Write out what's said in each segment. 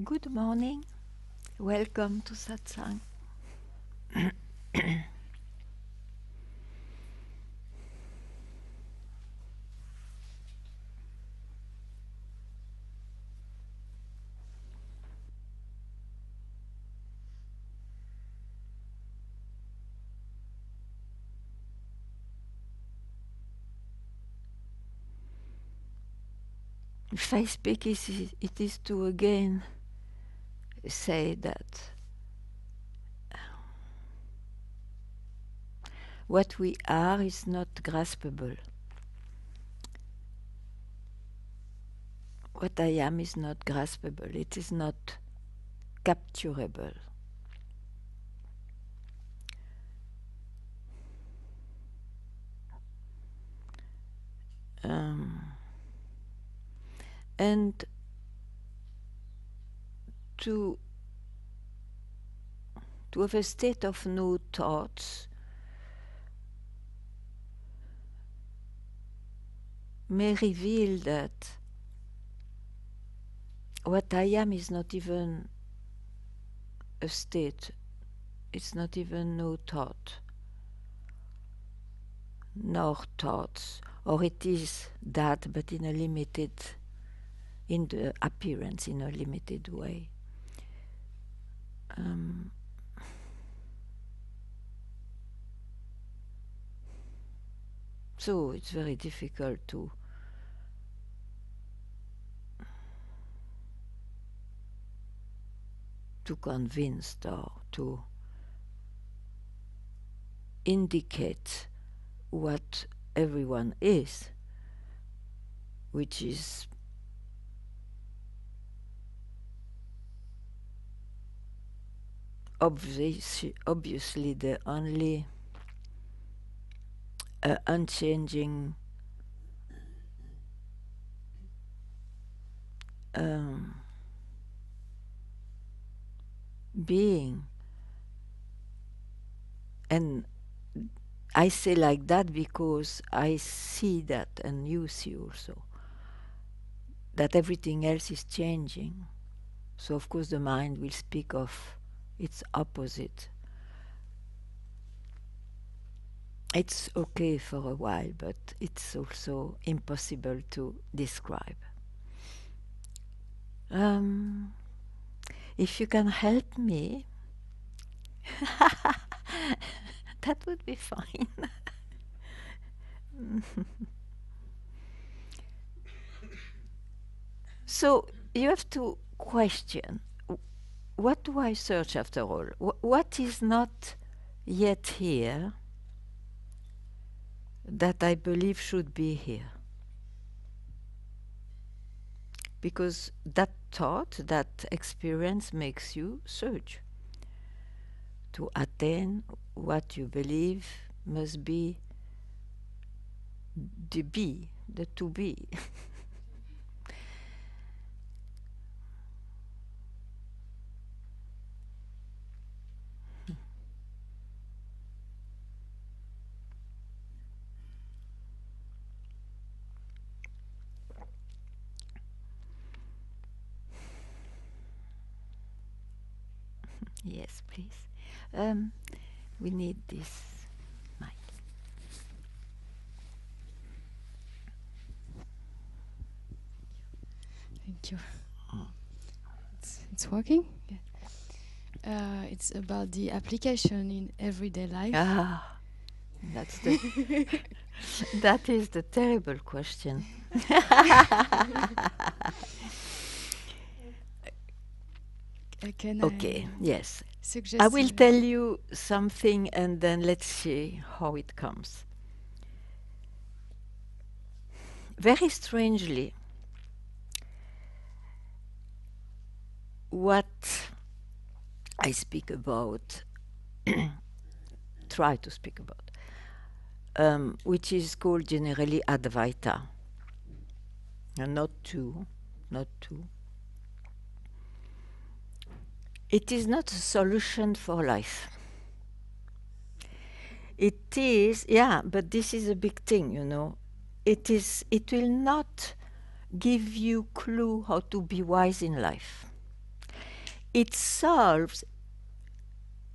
Good morning. Welcome to Satsang. If I speak, it is to again say that what we are is not graspable. What I am is not graspable. It is not capturable. And to have a state of no thoughts may reveal that what I am is not even a state. It's not even no thought, nor thoughts, or it is that, but in a limited, in the appearance, in a limited way. So it's very difficult to convince or to indicate what everyone is, which is obviously the only unchanging being. And I say like that because I see that, and you see also, that everything else is changing. So of course the mind will speak of its opposite. It's okay for a while, but it's also impossible to describe. If you can help me, that would be fine. So you have to question, what do I search after all? What is not yet here that I believe should be here? Because that thought, that experience makes you search to attain what you believe must be the to be. Yes, please. We need this mic. Thank you. It's working? Yeah. It's about the application in everyday life. That's the that is the terrible question. Can Okay, I yes. suggest? I will tell you something and then let's see how it comes. Very strangely, what I speak about, try to speak about, which is called generally Advaita. And not two. It is not a solution for life. It is, yeah, but this is a big thing, you know. It will not give you clue how to be wise in life. it solves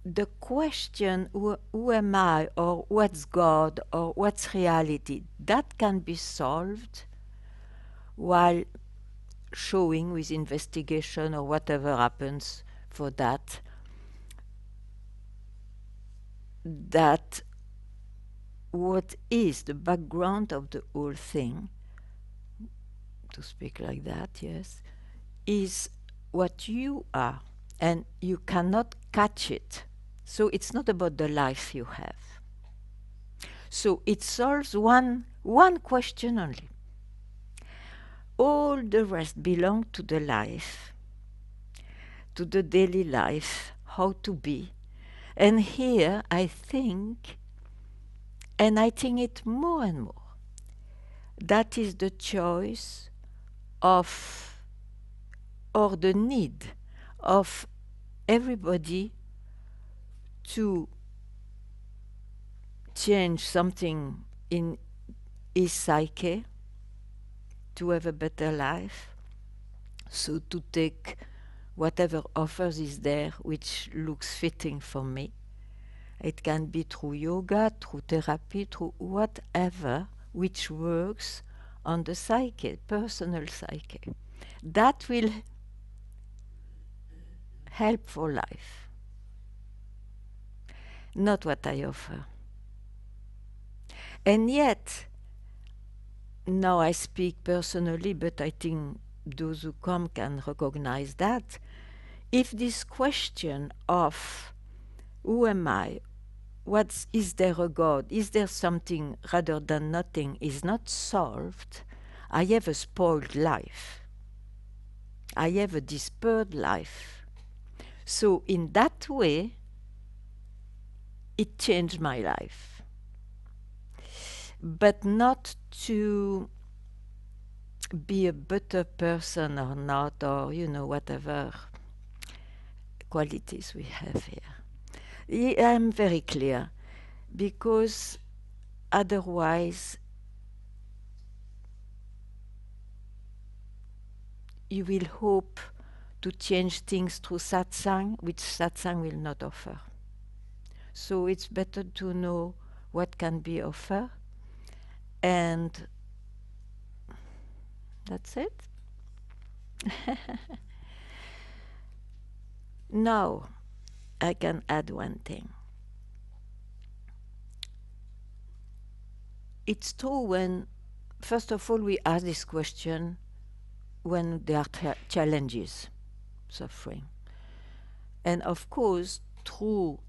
the question, who am I, or what's God, or what's reality. That can be solved while showing with investigation or whatever happens for that, that what is the background of the whole thing, to speak like that, yes, is what you are, and you cannot catch it. So it's not about the life you have. So it solves one question only. All the rest belong to the life, to the daily life, how to be. And here I think, and I think it more and more, that is the choice of, or the need of everybody to change something in his psyche to have a better life. So to take whatever offers is there which looks fitting for me. It can be through yoga, through therapy, through whatever which works on the psyche, personal psyche. That will help for life, not what I offer. And yet, now I speak personally, but I think those who come can recognize that. If this question of who am I, is there a God, is there something rather than nothing, is not solved, I have a spoiled life. I have a disturbed life. So in that way, it changed my life. But not to be a better person or not, or, whatever qualities we have here. I'm very clear, because otherwise you will hope to change things through satsang, which satsang will not offer. So it's better to know what can be offered, and that's it. Now, I can add one thing. It's true when, first of all, we ask this question when there are challenges, suffering. And of course, through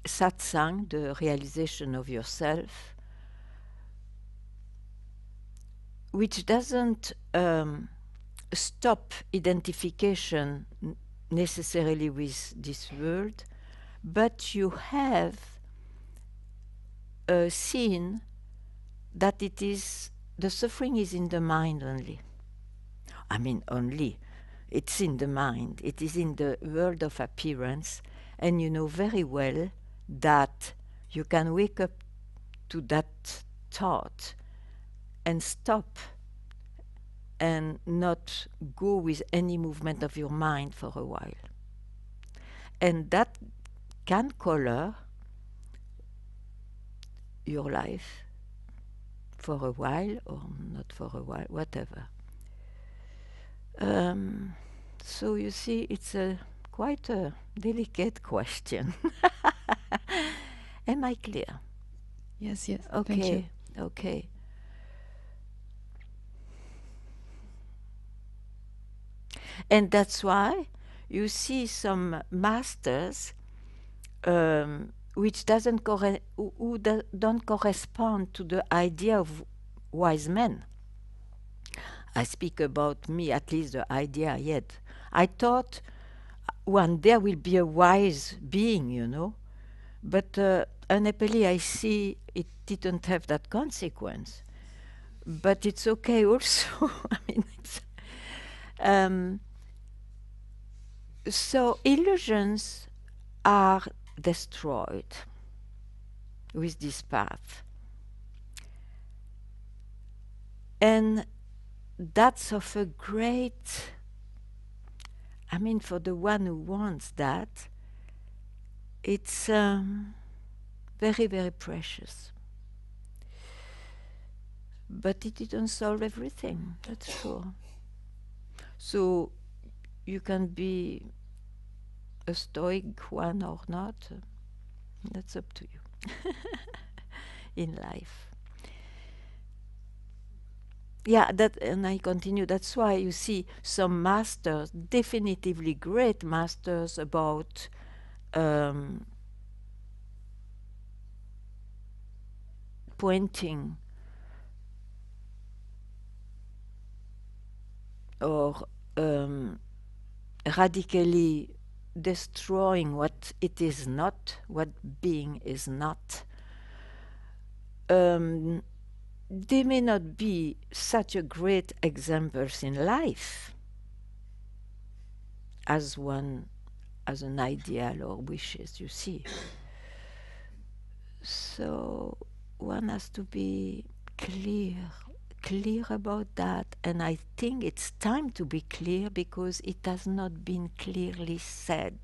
satsang, the realization of yourself, which doesn't stop identification necessarily with this world, but you have seen that the suffering is in the mind only. I mean, only. It's in the mind. It is in the world of appearance, and you know very well that you can wake up to that thought and stop and not go with any movement of your mind for a while. And that can color your life for a while or not for a while, whatever. So you see, it's quite a delicate question. Am I clear? Yes, yes. Thank you. Okay, okay. And that's why you see some masters which doesn't don't correspond to the idea of wise men. I speak about me, at least the idea yet. I thought one there will be a wise being, but unhappily I see it didn't have that consequence. But it's okay also. I mean, so illusions are destroyed with this path. And that's of a great I mean, for the one who wants that, it's very, very precious. But it didn't solve everything, that's sure. So you can be a stoic one or not, that's up to you in life. Yeah, that, and I continue. That's why you see some masters, definitively great masters, about um, pointing or um, radically destroying what it is not, what being is not. Um, they may not be such a great examples in life as one, as an ideal or wishes, you see. So one has to be clear, clear about that. And I think it's time to be clear because it has not been clearly said.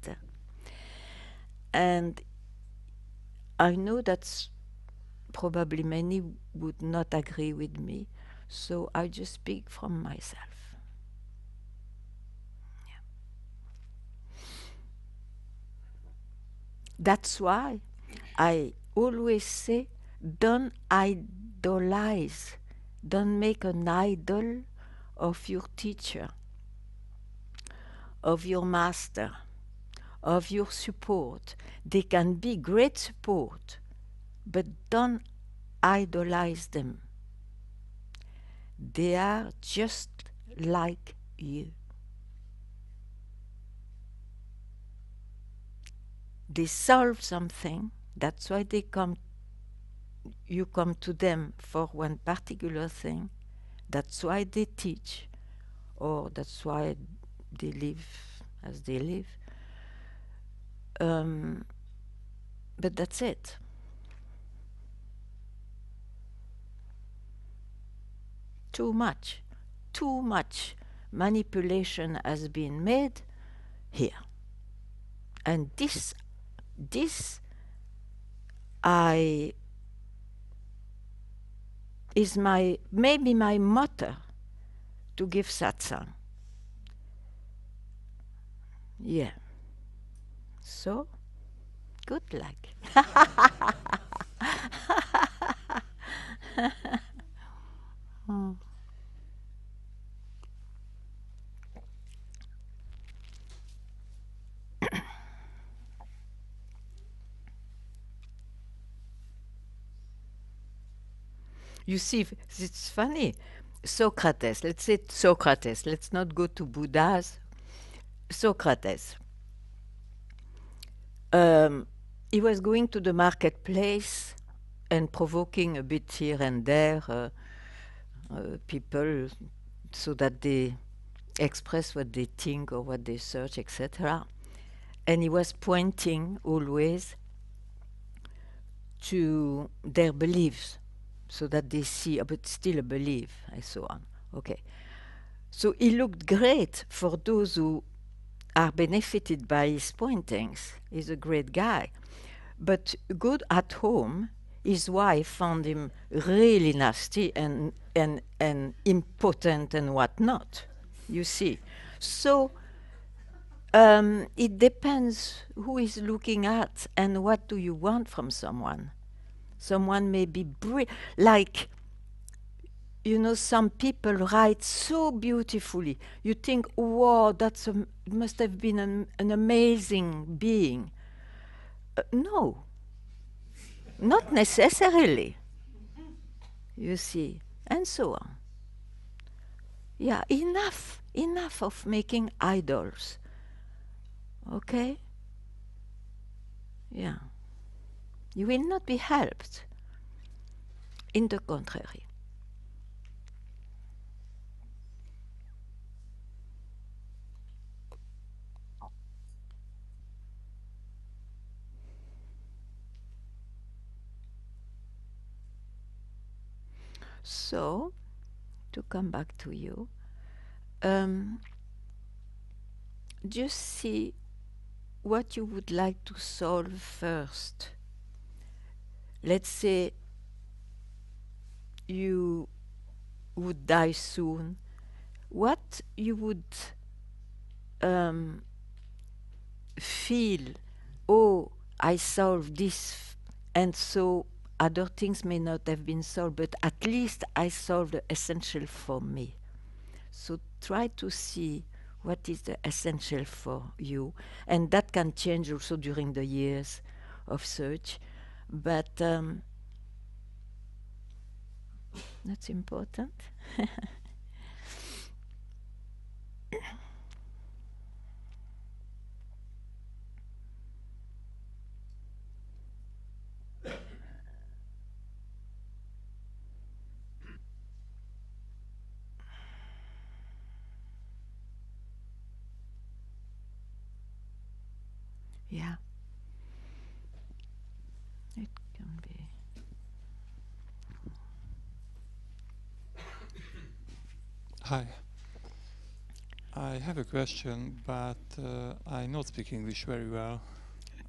And I know that's probably many would not agree with me. So I just speak from myself. That's why I always say, don't idolize, don't make an idol of your teacher, of your master, of your support. They can be great support, but don't idolize them. They are just like you. They solve something, that's why they come, you come to them for one particular thing. That's why they teach, or that's why they live as they live. But that's it. Too much, too much manipulation has been made here. And this I is my, maybe my motto to give satsang. Yeah. So, good luck. Hmm. You see, it's funny. Socrates, let's say Socrates, let's not go to Buddhas. Socrates. Um, he was going to the marketplace and provoking a bit here and there people so that they express what they think or what they search, etc. And he was pointing always to their beliefs so that they see, but still a belief, and so on. Okay. So he looked great for those who are benefited by his pointings. He's a great guy. But good at home, his wife found him really nasty and impotent and whatnot, you see. So it depends who is looking at and what do you want from someone. Someone may be like, you know, some people write so beautifully. You think, wow, must have been an amazing being. No, not necessarily, you see, and so on. Yeah, enough of making idols. Okay? Yeah. You will not be helped. In the contrary. So, to come back to you, um, just see what you would like to solve first. Let's say you would die soon. What you would um, feel, oh, I solved this, and so other things may not have been solved, but at least I solved the essential for me. So try to see what is the essential for you, and that can change also during the years of search, but that's important. Yeah, it can be. Hi. I have a question, but I not speak English very well.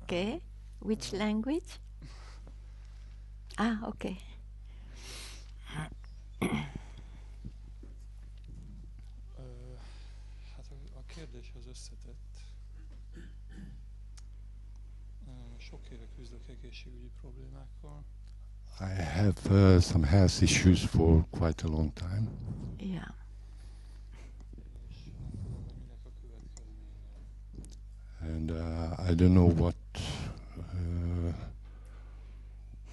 Okay, which Uh, language? Ah, okay. Hát a kérdés az összetett. Sok éve küzdök egészségügyi problémákkal. I have some health issues for quite a long time. Yeah. És nem tudom, hogy minek a következménye. And I don't know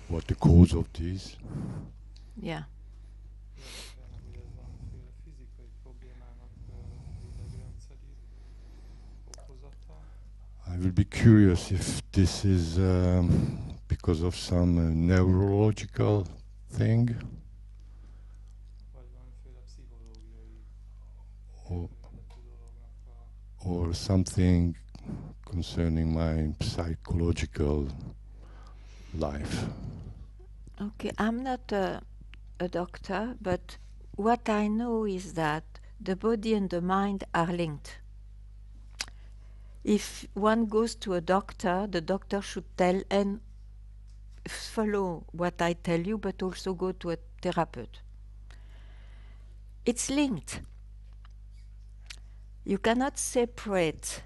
what the cause of this. Yeah. Érdekelne, hogy ez valamiféle fizikai problémának az idegrendszeri okozata. I will be curious if this is because of some neurological thing Vagy valamiféle pszichológiai or, eredetű dolognak a... or something concerning my psychological life. Okay, I'm not a doctor, but what I know is that the body and the mind are linked. If one goes to a doctor, the doctor should tell and follow what I tell you, but also go to a therapist. It's linked. You cannot separate.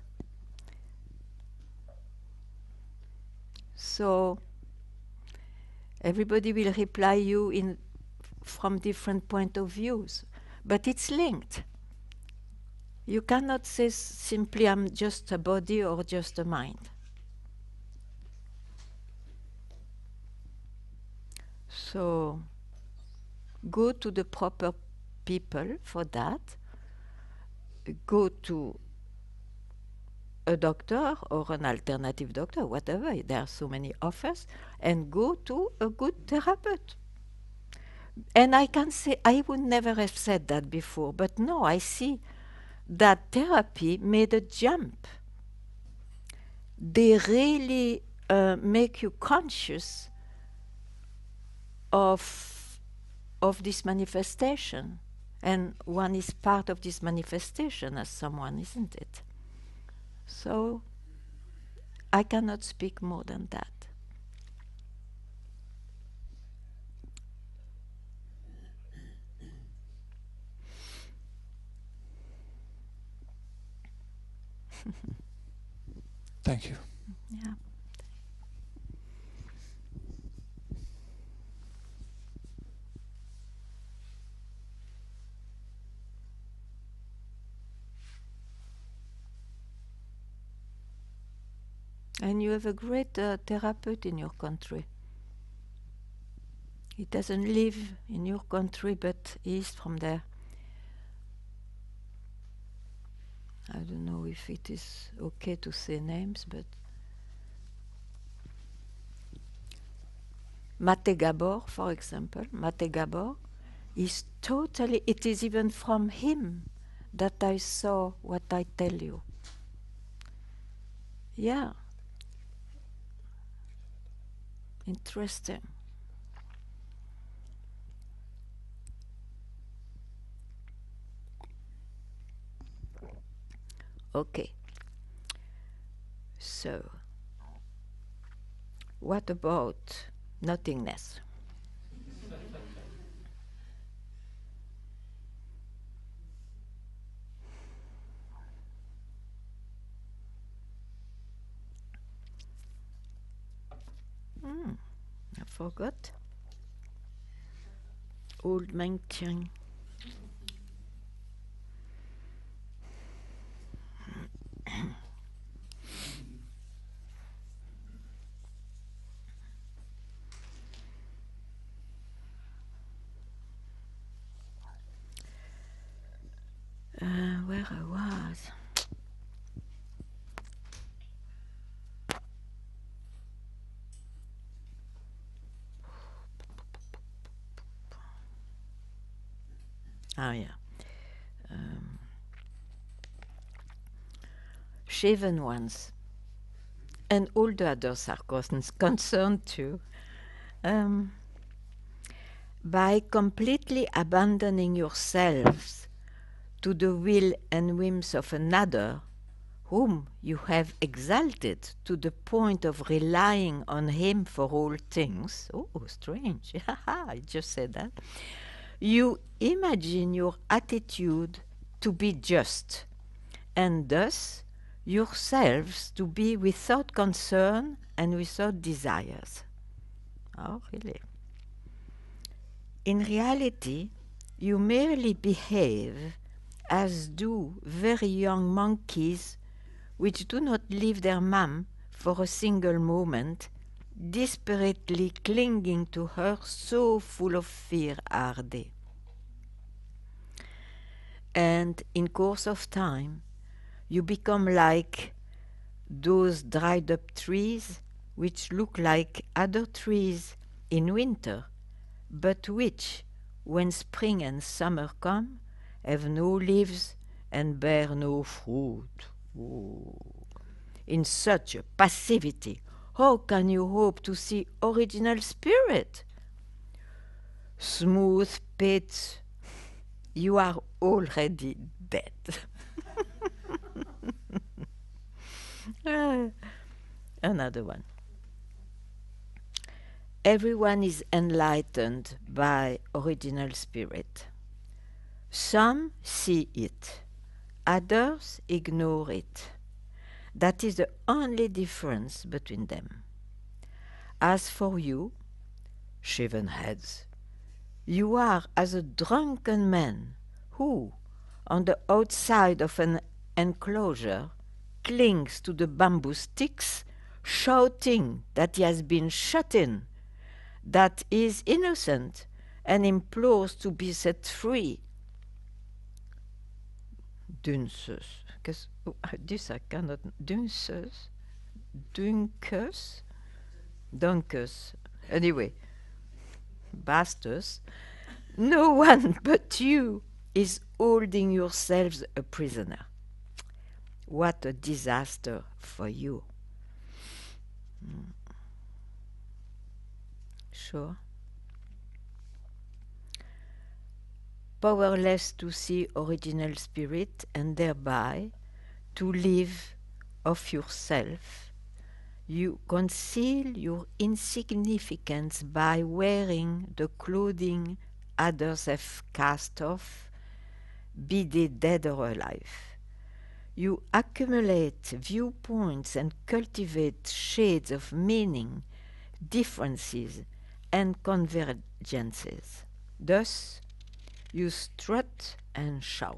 So everybody will reply you in from different point of views, but it's linked. You cannot say simply I'm just a body or just a mind. So go to the proper people for that. Go to a doctor or an alternative doctor, whatever. There are so many offers, and go to a good therapist. And I can say I would never have said that before, but no, I see that therapy made a jump. They really make you conscious of this manifestation, and one is part of this manifestation as someone, isn't it? So I cannot speak more than that. Thank you. Yeah. And you have a great therapist in your country. He doesn't live in your country, but he is from there. I don't know if it is okay to say names, but Mate Gabor, for example, Mate Gabor is totally, it is even from him that I saw what I tell you. Yeah. Interesting. Okay. So, what about nothingness? I forgot. Old Mengqiang. Where I was. Ah, yeah. Shaven ones. And all the others are concerned too. Um, by completely abandoning yourselves to the will and whims of another, whom you have exalted to the point of relying on him for all things. Oh, strange. I just said that. You imagine your attitude to be just, and thus yourselves to be without concern and without desires. Oh, really? In reality, you merely behave as do very young monkeys which do not leave their mum for a single moment, desperately clinging to her, so full of fear are they. And in course of time, you become like those dried up trees which look like other trees in winter, but which, when spring and summer come, have no leaves and bear no fruit. Oh. In such a passivity, how can you hope to see original spirit? Smooth pit, you are already dead. Another one. Everyone is enlightened by original spirit. Some see it, others ignore it. That is the only difference between them. As for you, shaven heads, you are as a drunken man who, on the outside of an enclosure, clings to the bamboo sticks, shouting that he has been shut in, that he is innocent, and implores to be set free. Dunces. This I cannot. Dunces? Dunkus? Dunkus. Anyway, bastards. No one but you is holding yourselves a prisoner. What a disaster for you. Sure. Powerless to see original spirit and thereby to live of yourself, you conceal your insignificance by wearing the clothing others have cast off, be they dead or alive. You accumulate viewpoints and cultivate shades of meaning, differences, and convergences. Thus, you strut and shout.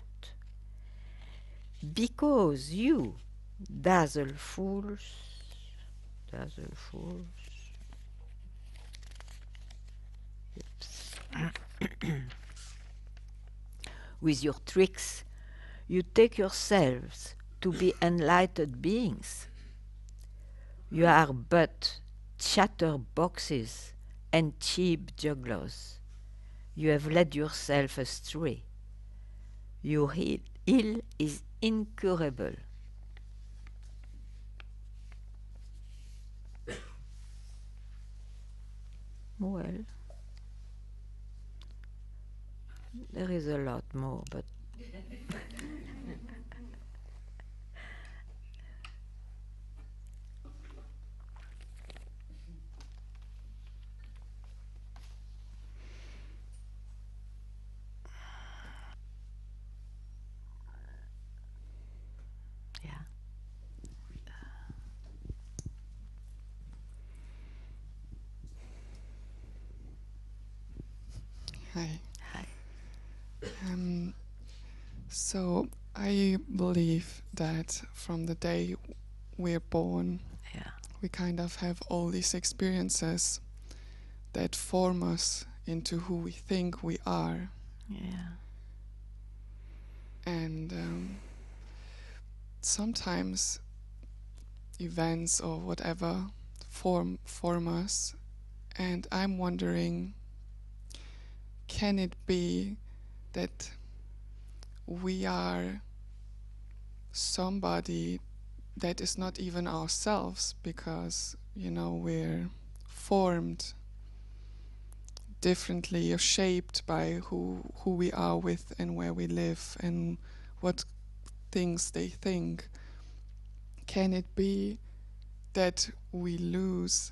Because you, dazzle fools, with your tricks, you take yourselves to be enlightened beings. You are but chatterboxes and cheap jugglers. You have led yourself astray. Your ill is incurable. Well, there is a lot more, but Hi. Hi. So I believe that from the day we're born, Yeah. we kind of have all these experiences that form us into who we think we are. Yeah. And sometimes events or whatever form us. And I'm wondering, can it be that we are somebody that is not even ourselves, because, you know, we're formed differently or shaped by who we are with and where we live and what things they think. Can it be that we lose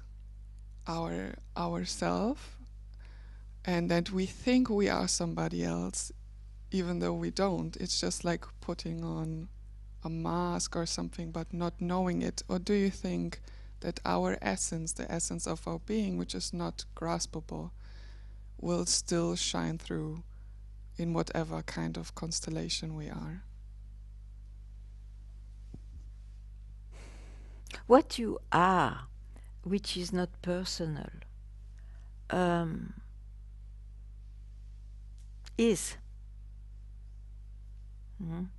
ourself and that we think we are somebody else even though we don't? It's just like putting on a mask or something but not knowing it. Or do you think that our essence, the essence of our being, which is not graspable, will still shine through in whatever kind of constellation we are? What you are, which is not personal, is. Mhm.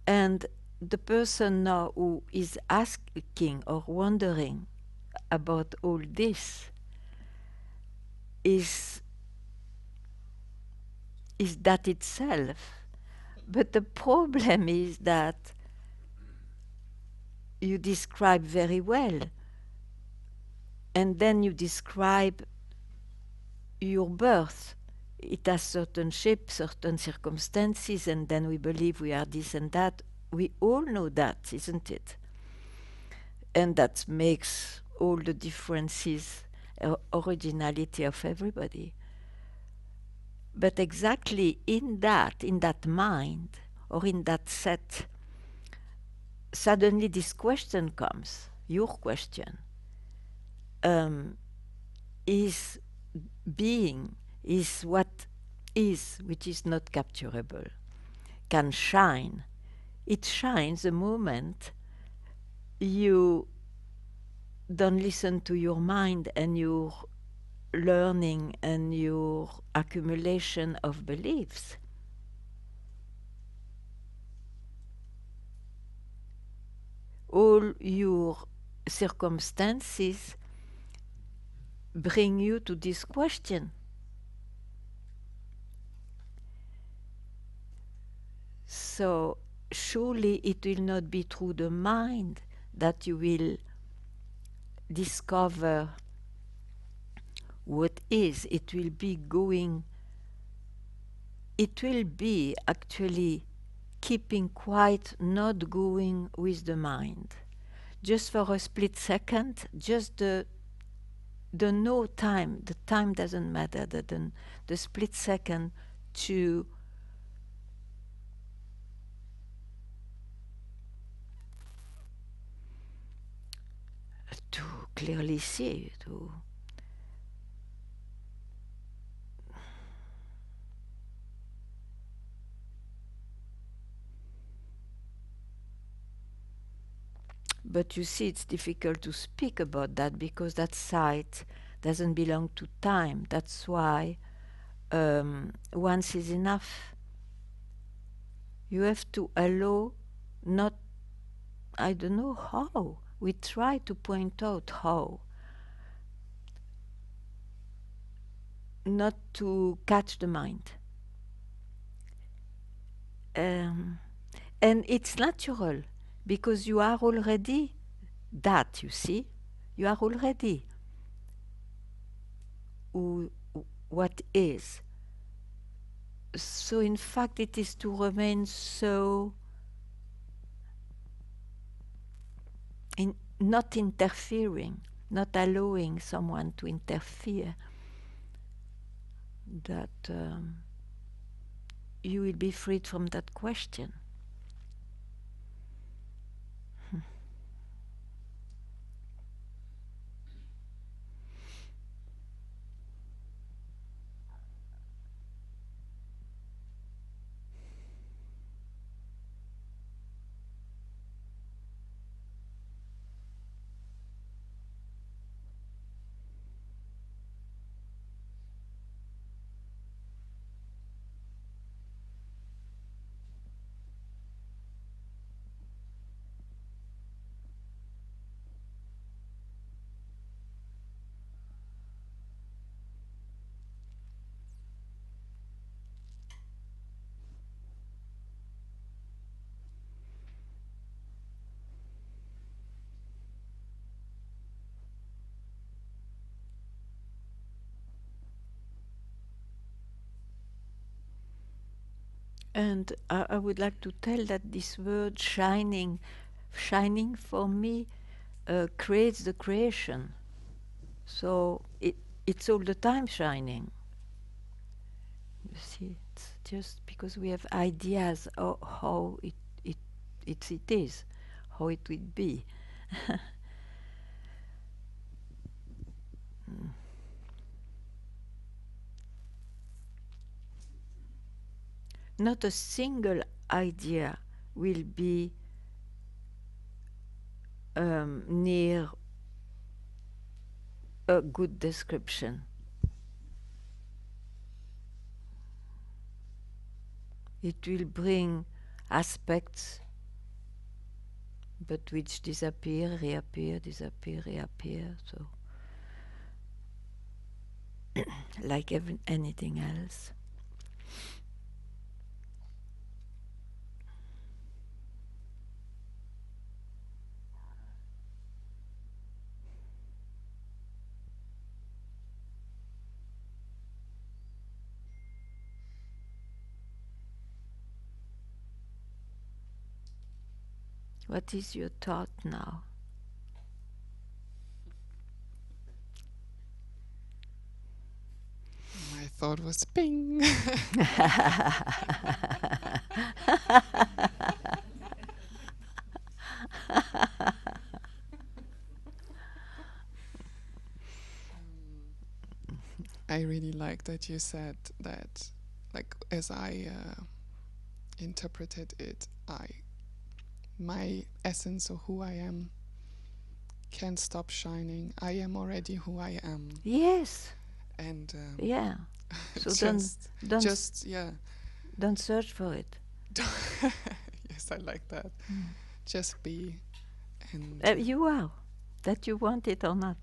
And the person now who is asking or wondering about all this is that itself. But the problem is that you describe very well, and then you describe your birth. It has certain shape, certain circumstances, and then we believe we are this and that. We all know that, isn't it? And that makes all the differences, originality of everybody. But exactly in that mind, or in that set, suddenly this question comes, your question, is being, is what is, which is not capturable, can shine. It shines the moment you don't listen to your mind and your learning and your accumulation of beliefs. All your circumstances bring you to this question. So surely it will not be through the mind that you will discover what is. It will be actually keeping quiet, not going with the mind. Just for a split second, just the no time, the time doesn't matter, the split second to clearly see, to but you see, it's difficult to speak about that because that sight doesn't belong to time. That's why once is enough. You have to allow, not, I don't know how. We try to point out how. Not to catch the mind. Um, and it's natural because you are already that, you see. You are already who, what is. So in fact it is to remain so not interfering, not allowing someone to interfere, that you will be freed from that question. And I would like to tell that this word shining, shining for me creates the creation. So it's all the time shining. You see, it's just because we have ideas of how it is, how it would be. Mm. Not a single idea will be near a good description. It will bring aspects but which disappear, reappear, disappear, reappear. So, like anything else. What is your thought now? My thought was ping. I really like that you said that, like, as I interpreted it, my essence of who I am can't stop shining. I am already who I am, Yes. and Yeah. So just, don't just yeah. don't search for it. Yes, I like that. Mm. Just be, and You are, that you want it or not.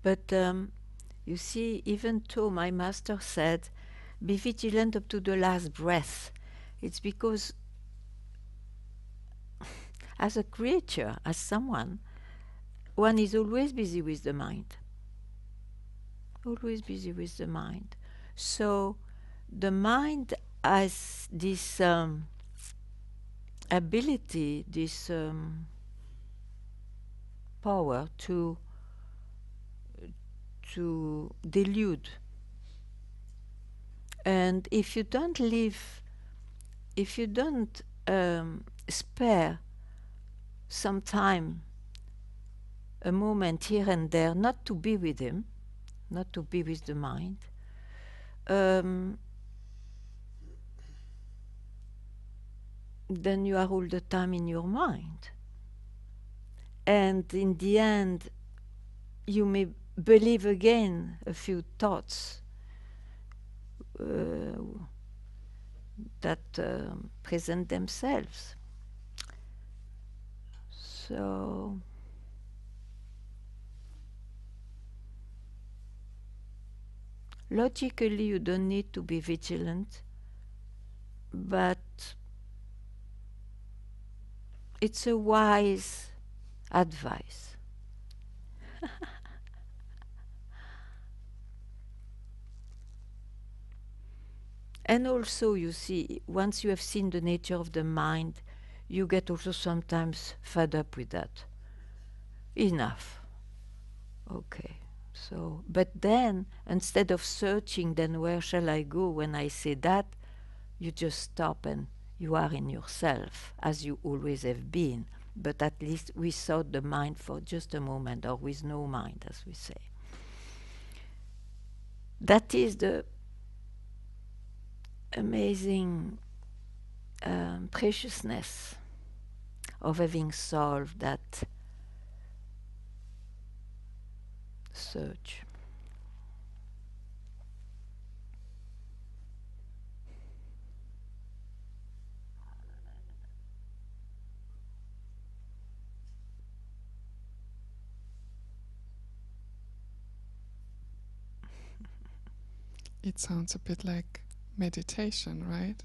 But you see, even though my master said, be vigilant up to the last breath, it's because as a creature, as someone, one is always busy with the mind. Always busy with the mind. So the mind has this ability, this power to delude. And if you don't live, if you don't spare some time, a moment here and there, not to be with him, not to be with the mind, then you are all the time in your mind. And in the end, you may believe again a few thoughts that present themselves. So logically, you don't need to be vigilant, but it's a wise advice. And also, you see, once you have seen the nature of the mind, you get also sometimes fed up with that. Enough. Okay. So, but then, instead of searching, then where shall I go when I say that, you just stop and you are in yourself, as you always have been. But at least without the mind for just a moment, or with no mind, as we say. That is the amazing preciousness of having solved that search. it sounds a bit like meditation, right?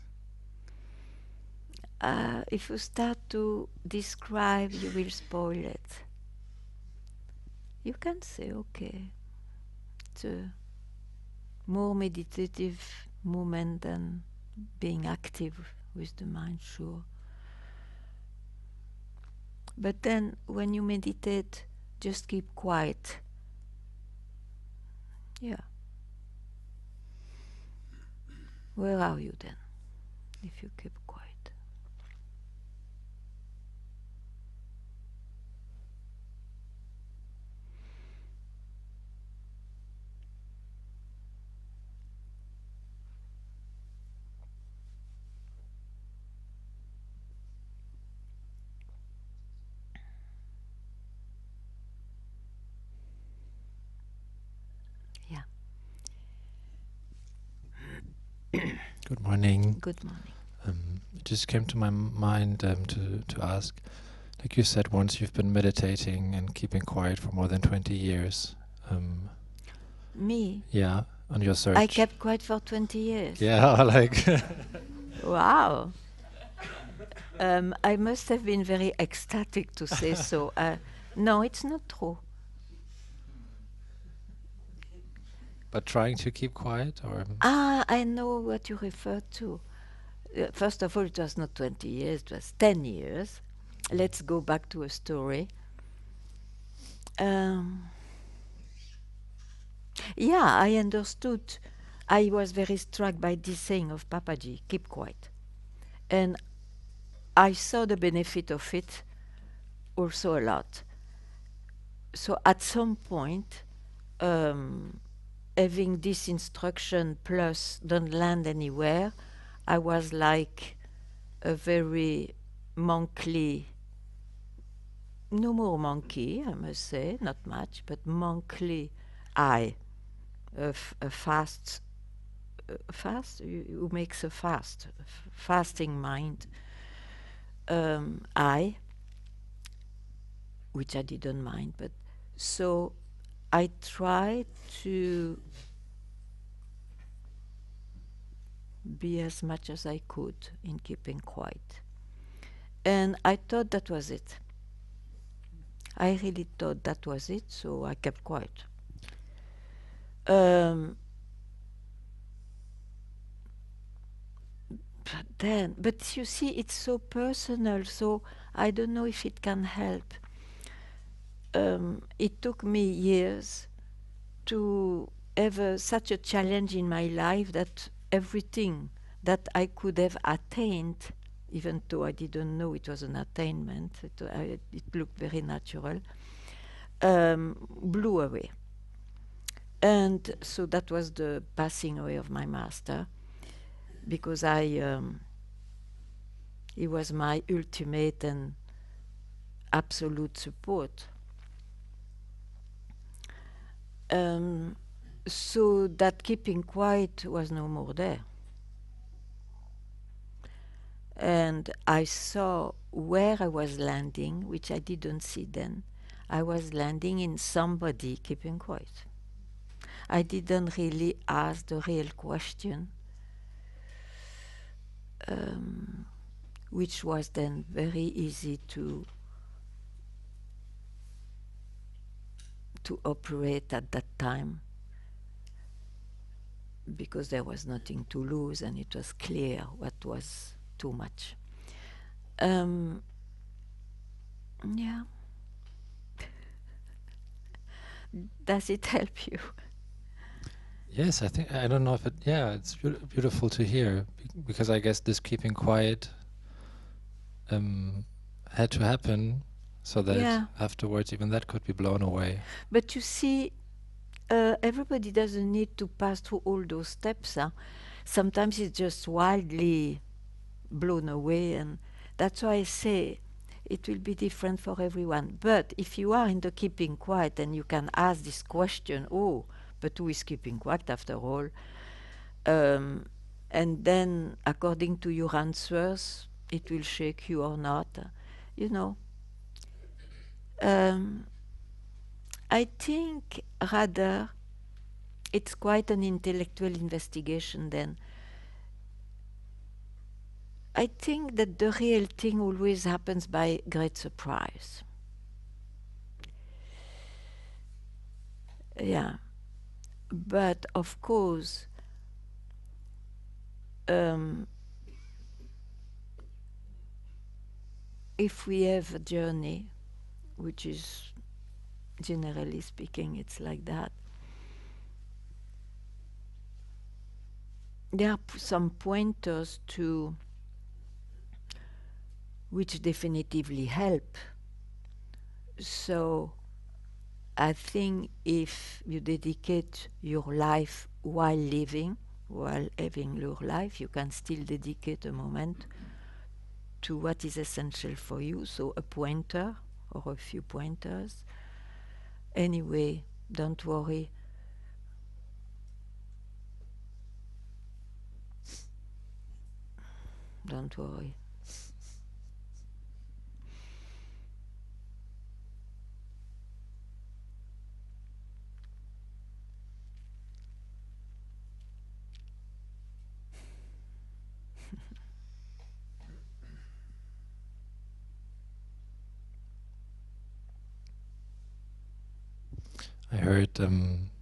If you start to describe, you will spoil it. You can say, okay, it's a more meditative moment than being active with the mind, sure. But then when you meditate, just keep quiet. Yeah. Where are you then, if you keep quiet? Yeah. Good morning. Good morning. It just came to my mind to ask, like you said, once you've been meditating and keeping quiet for more than 20 years. Me? Yeah, on your search. I kept quiet for 20 years. Yeah, like. Wow. I must have been very ecstatic to say so. No, it's not true. But trying to keep quiet, or? I know what you refer to. First of all, it was not 20 years, it was 10 years. Let's go back to a story. Yeah, I understood. I was very struck by this saying of Papaji, keep quiet. And I saw the benefit of it also a lot. So at some point, having this instruction plus don't land anywhere, I was like a very monkly, no more monkey, I must say, not much, but monkly eye, a fast, who makes a fasting mind, eye, which I didn't mind, but so I tried to be as much as I could in keeping quiet. And I thought that was it. I really thought that was it, so I kept quiet. But you see, it's so personal, so I don't know if it can help. It took me years to have such a challenge in my life that everything that I could have attained, even though I didn't know it was an attainment, it looked very natural, blew away. And so that was the passing away of my master, because he was my ultimate and absolute support. So that keeping quiet was no more there. And I saw where I was landing, which I didn't see then. I was landing in somebody keeping quiet. I didn't really ask the real question, which was then very easy to operate at that time, because there was nothing to lose and it was clear what was too much. Yeah. Does it help you? Yes, I don't know if it. Yeah, it's beautiful to hear, because I guess this keeping quiet had to happen, so that afterwards even that could be blown away. But you see, everybody doesn't need to pass through all those steps. Sometimes it's just wildly blown away, and that's why I say it will be different for everyone. But if you are in the keeping quiet and you can ask this question, oh, but who is keeping quiet after all? And then according to your answers, it will shake you or not. You know, I think rather it's quite an intellectual investigation then. I think that the real thing always happens by great surprise. Yeah. But of course, if we have a journey, which is generally speaking, it's like that, there are some pointers to which definitively help. So I think if you dedicate your life while living, while having your life, you can still dedicate a moment to what is essential for you. So a pointer or a few pointers. Anyway, don't worry. Don't worry. I heard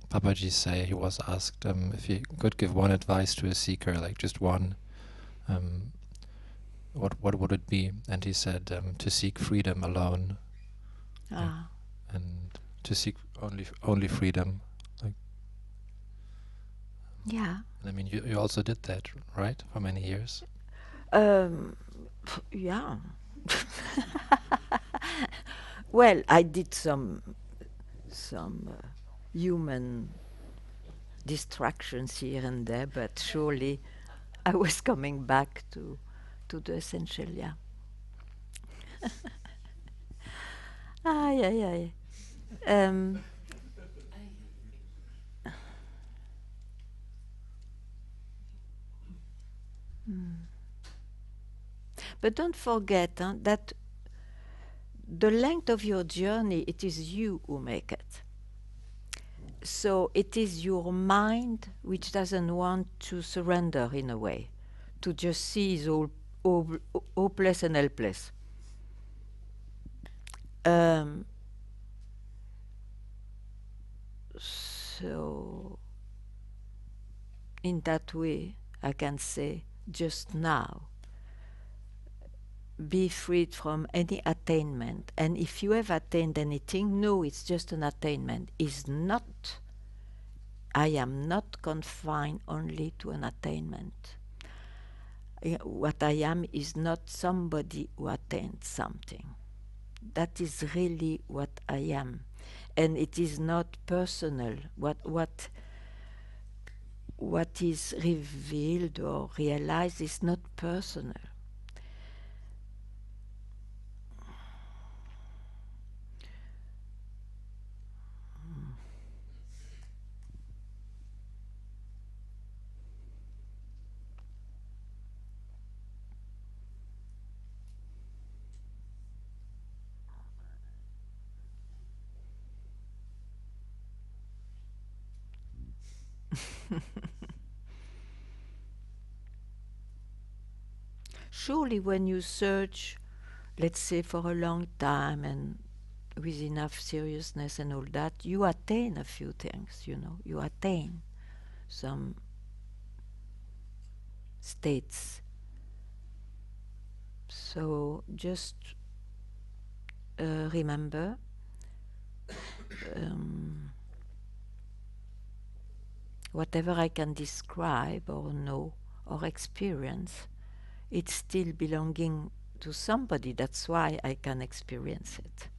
Papaji say he was asked if he could give one advice to a seeker, like just one. What would it be? And he said to seek freedom alone, and to seek only freedom. Like, Yeah. I mean, you also did that, right, for many years. Yeah. Well, I did some human distractions here and there, but surely I was coming back to the essential. Yeah. Ay, ay, ay. But don't forget that the length of your journey, it is you who make it. So it is your mind which doesn't want to surrender in a way, to just see is all hopeless and helpless. So in that way, I can say just now, be freed from any attainment. And if you have attained anything, no, it's just an attainment. Is not, I am not confined only to an attainment. What I am is not somebody who attained something. That is really what I am. And it is not personal. What is revealed or realized is not personal. Surely when you search, let's say for a long time and with enough seriousness and all that, you attain a few things, you attain some states. So just remember, whatever I can describe or know or experience, it's still belonging to somebody. That's why I can experience it.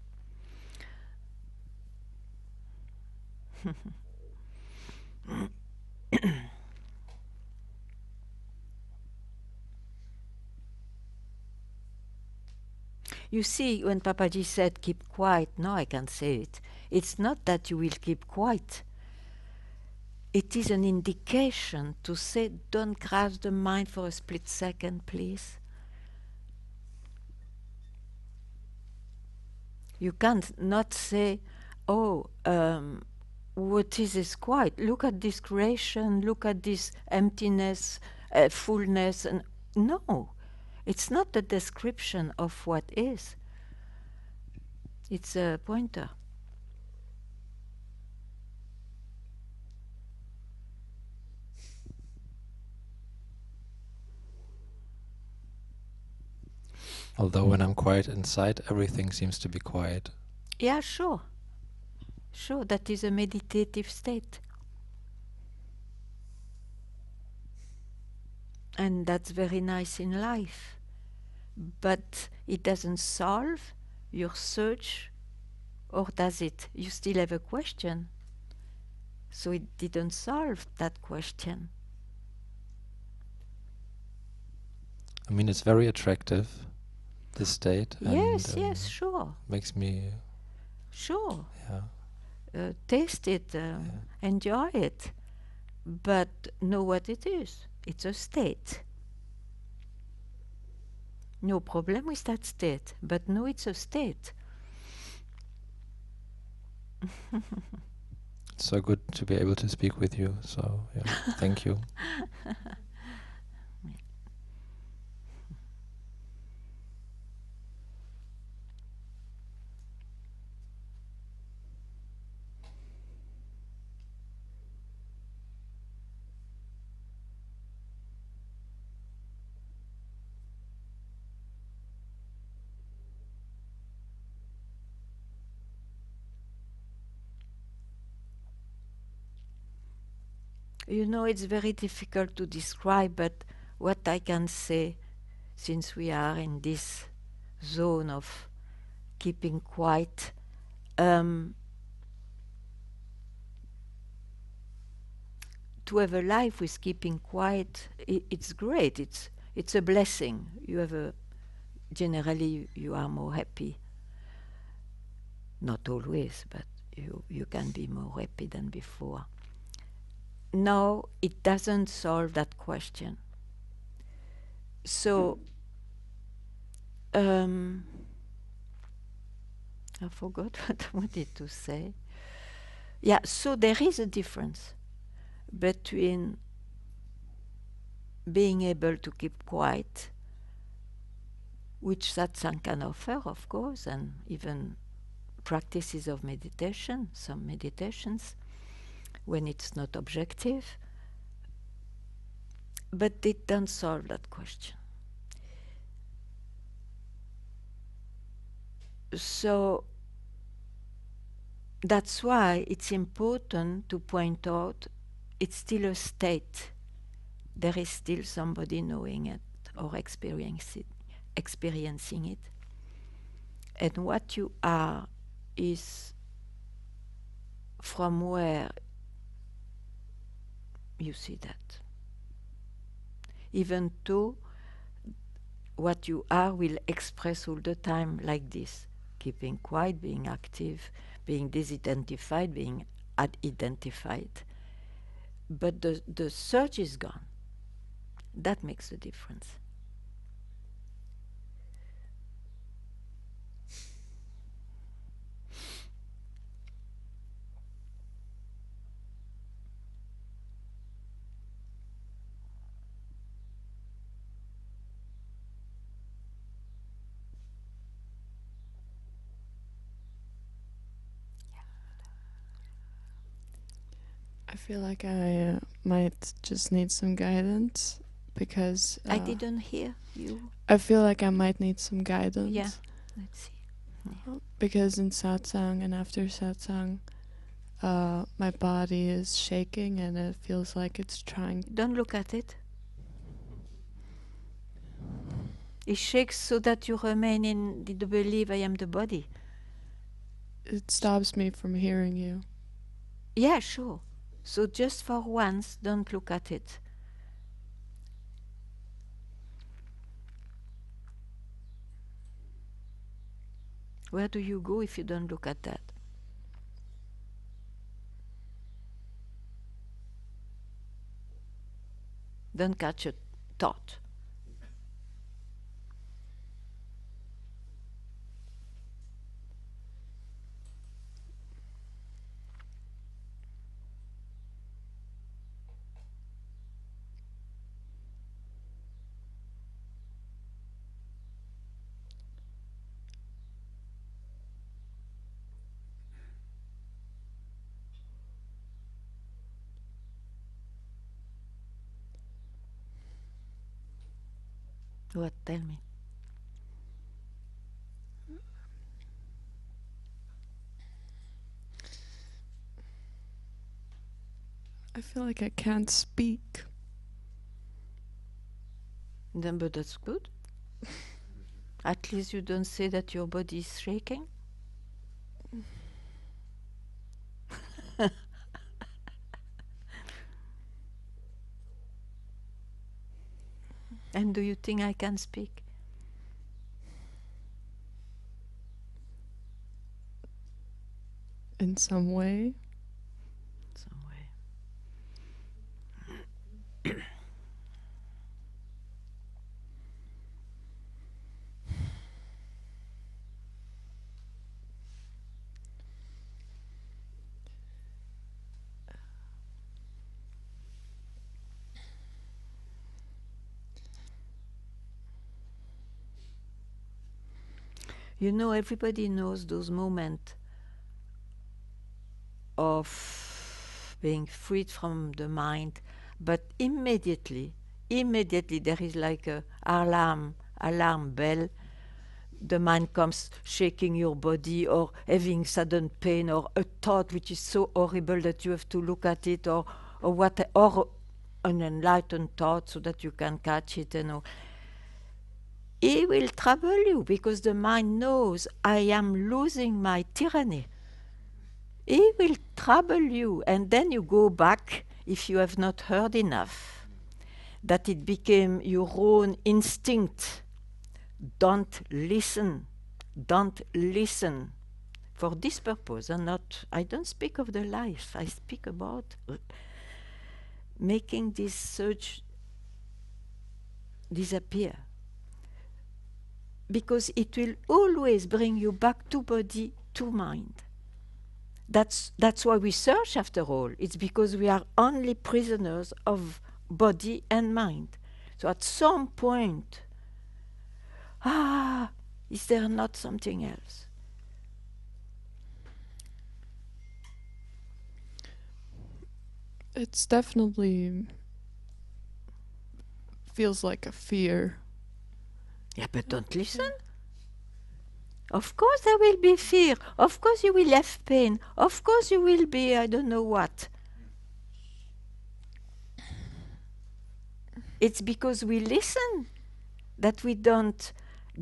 You see, when Papaji said keep quiet, now I can say it. It's not that you will keep quiet. It is an indication to say, don't grasp the mind for a split second, please. You can't not say, oh, what is quiet. Look at this creation, look at this emptiness, fullness, and no, it's not a description of what is. It's a pointer. Although when I'm quiet inside, everything seems to be quiet. Yeah, sure. Sure, that is a meditative state. And that's very nice in life. But it doesn't solve your search, or does it? You still have a question. So it didn't solve that question. I mean, it's very attractive, this state, Yes, and yes, sure. makes me, Sure. yeah, Taste it, enjoy it. But know what it is. It's a state. No problem with that state, but know it's a state. it's so good to be able to speak with you. So, yeah, thank you. You know, it's very difficult to describe, but what I can say, since we are in this zone of keeping quiet, to have a life with keeping quiet, it's great. It's a blessing. You have a generally you are more happy. Not always, but you can be more happy than before. No, it doesn't solve that question. So I forgot what I wanted to say. Yeah, so there is a difference between being able to keep quiet, which satsang can offer, of course, and even practices of meditation, some meditations, when it's not objective, but it doesn't solve that question. So that's why it's important to point out it's still a state. There is still somebody knowing it or experiencing it. And what you are is from where you see that. Even though what you are will express all the time like this, keeping quiet, being active, being disidentified, being identified. But the search is gone. That makes a difference. I feel like I might just need some guidance because I didn't hear you. I feel like I might need some guidance. Yeah, let's see. Because in satsang and after satsang, my body is shaking and it feels like it's trying. Don't look at it. It shakes so that you remain in the belief I am the body. It stops me from hearing you. Yeah, sure. So just for once, don't look at it. Where do you go if you don't look at that? Don't catch a thought. What? Tell me. I feel like I can't speak. Then, but that's good. At least you don't say that your body is shaking. And do you think I can speak? In some way. Some way. You know, everybody knows those moments of being freed from the mind, but immediately there is like a alarm bell. The mind comes shaking your body or having sudden pain or a thought which is so horrible that you have to look at it, or what, or an enlightened thought so that you can catch it and all. He will trouble you because the mind knows I am losing my tyranny. He will trouble you, and then you go back if you have not heard enough, that it became your own instinct. Don't listen. Don't listen. For this purpose, and not, I don't speak of the life, I speak about making this surge disappear. Because it will always bring you back to body, to mind. That's why we search after all. It's because we are only prisoners of body and mind. So at some point, is there not something else? It's definitely feels like a fear. Yeah, but don't listen. Of course there will be fear. Of course you will have pain. Of course you will be, I don't know what. It's because we listen that we don't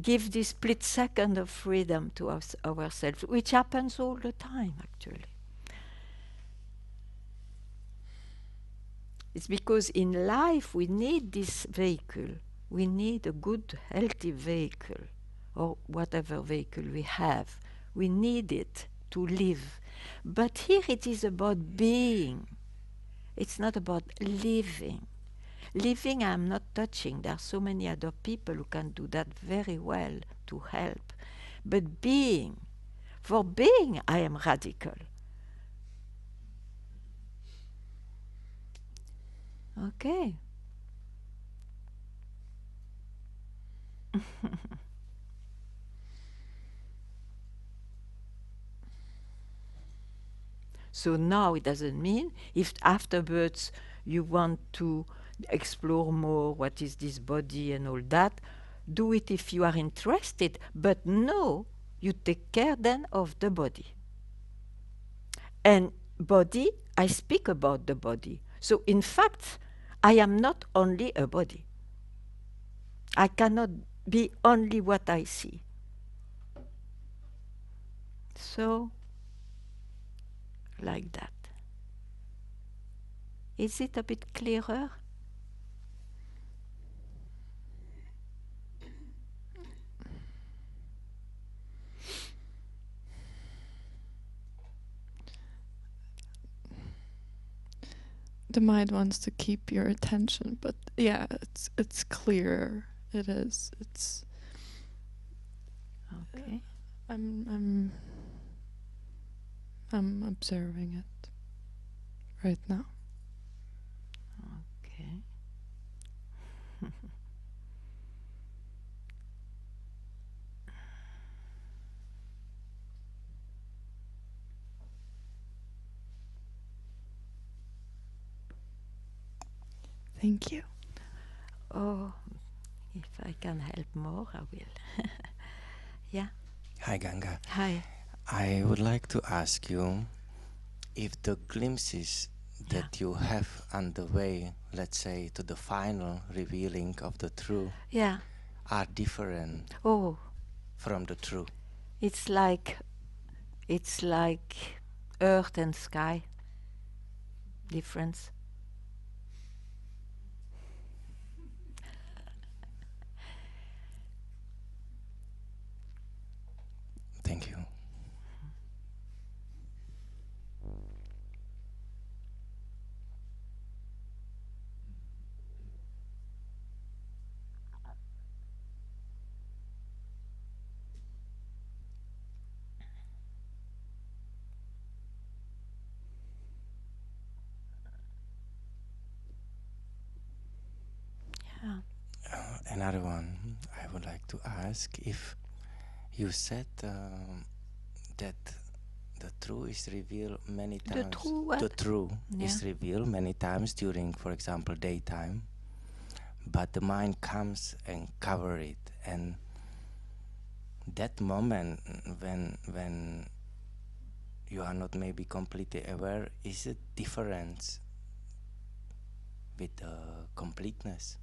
give this split second of freedom to ourselves, which happens all the time, actually. It's because in life we need this vehicle. We need a good, healthy vehicle, or whatever vehicle we have. We need it to live. But here it is about being. It's not about living. Living, I'm not touching. There are so many other people who can do that very well to help. But being, for being, I am radical. Okay. So now it doesn't mean if afterwards you want to explore more what is this body and all that, do it if you are interested, but no, you take care then of the body. And body, I speak about the body. So in fact, I am not only a body. I cannot be only what I see. So, like that. Is it a bit clearer? The mind wants to keep your attention, but yeah, it's clearer. It is. It's Okay. I'm observing it right now. Okay. Thank you. Oh, If I can help more, I will. Yeah. Hi, Ganga. Hi. I would like to ask you if the glimpses Yeah. that you have on the way, let's say, to the final revealing of the true, Yeah. are different Oh, from the true. it's like earth and sky difference. Thank you. Yeah. Another one I would like to ask, if you said that the true is revealed many The times. true what? The true Yeah. is revealed many times during, for example, daytime, but the mind comes and cover it, and that moment when you are not maybe completely aware, is it difference with completeness?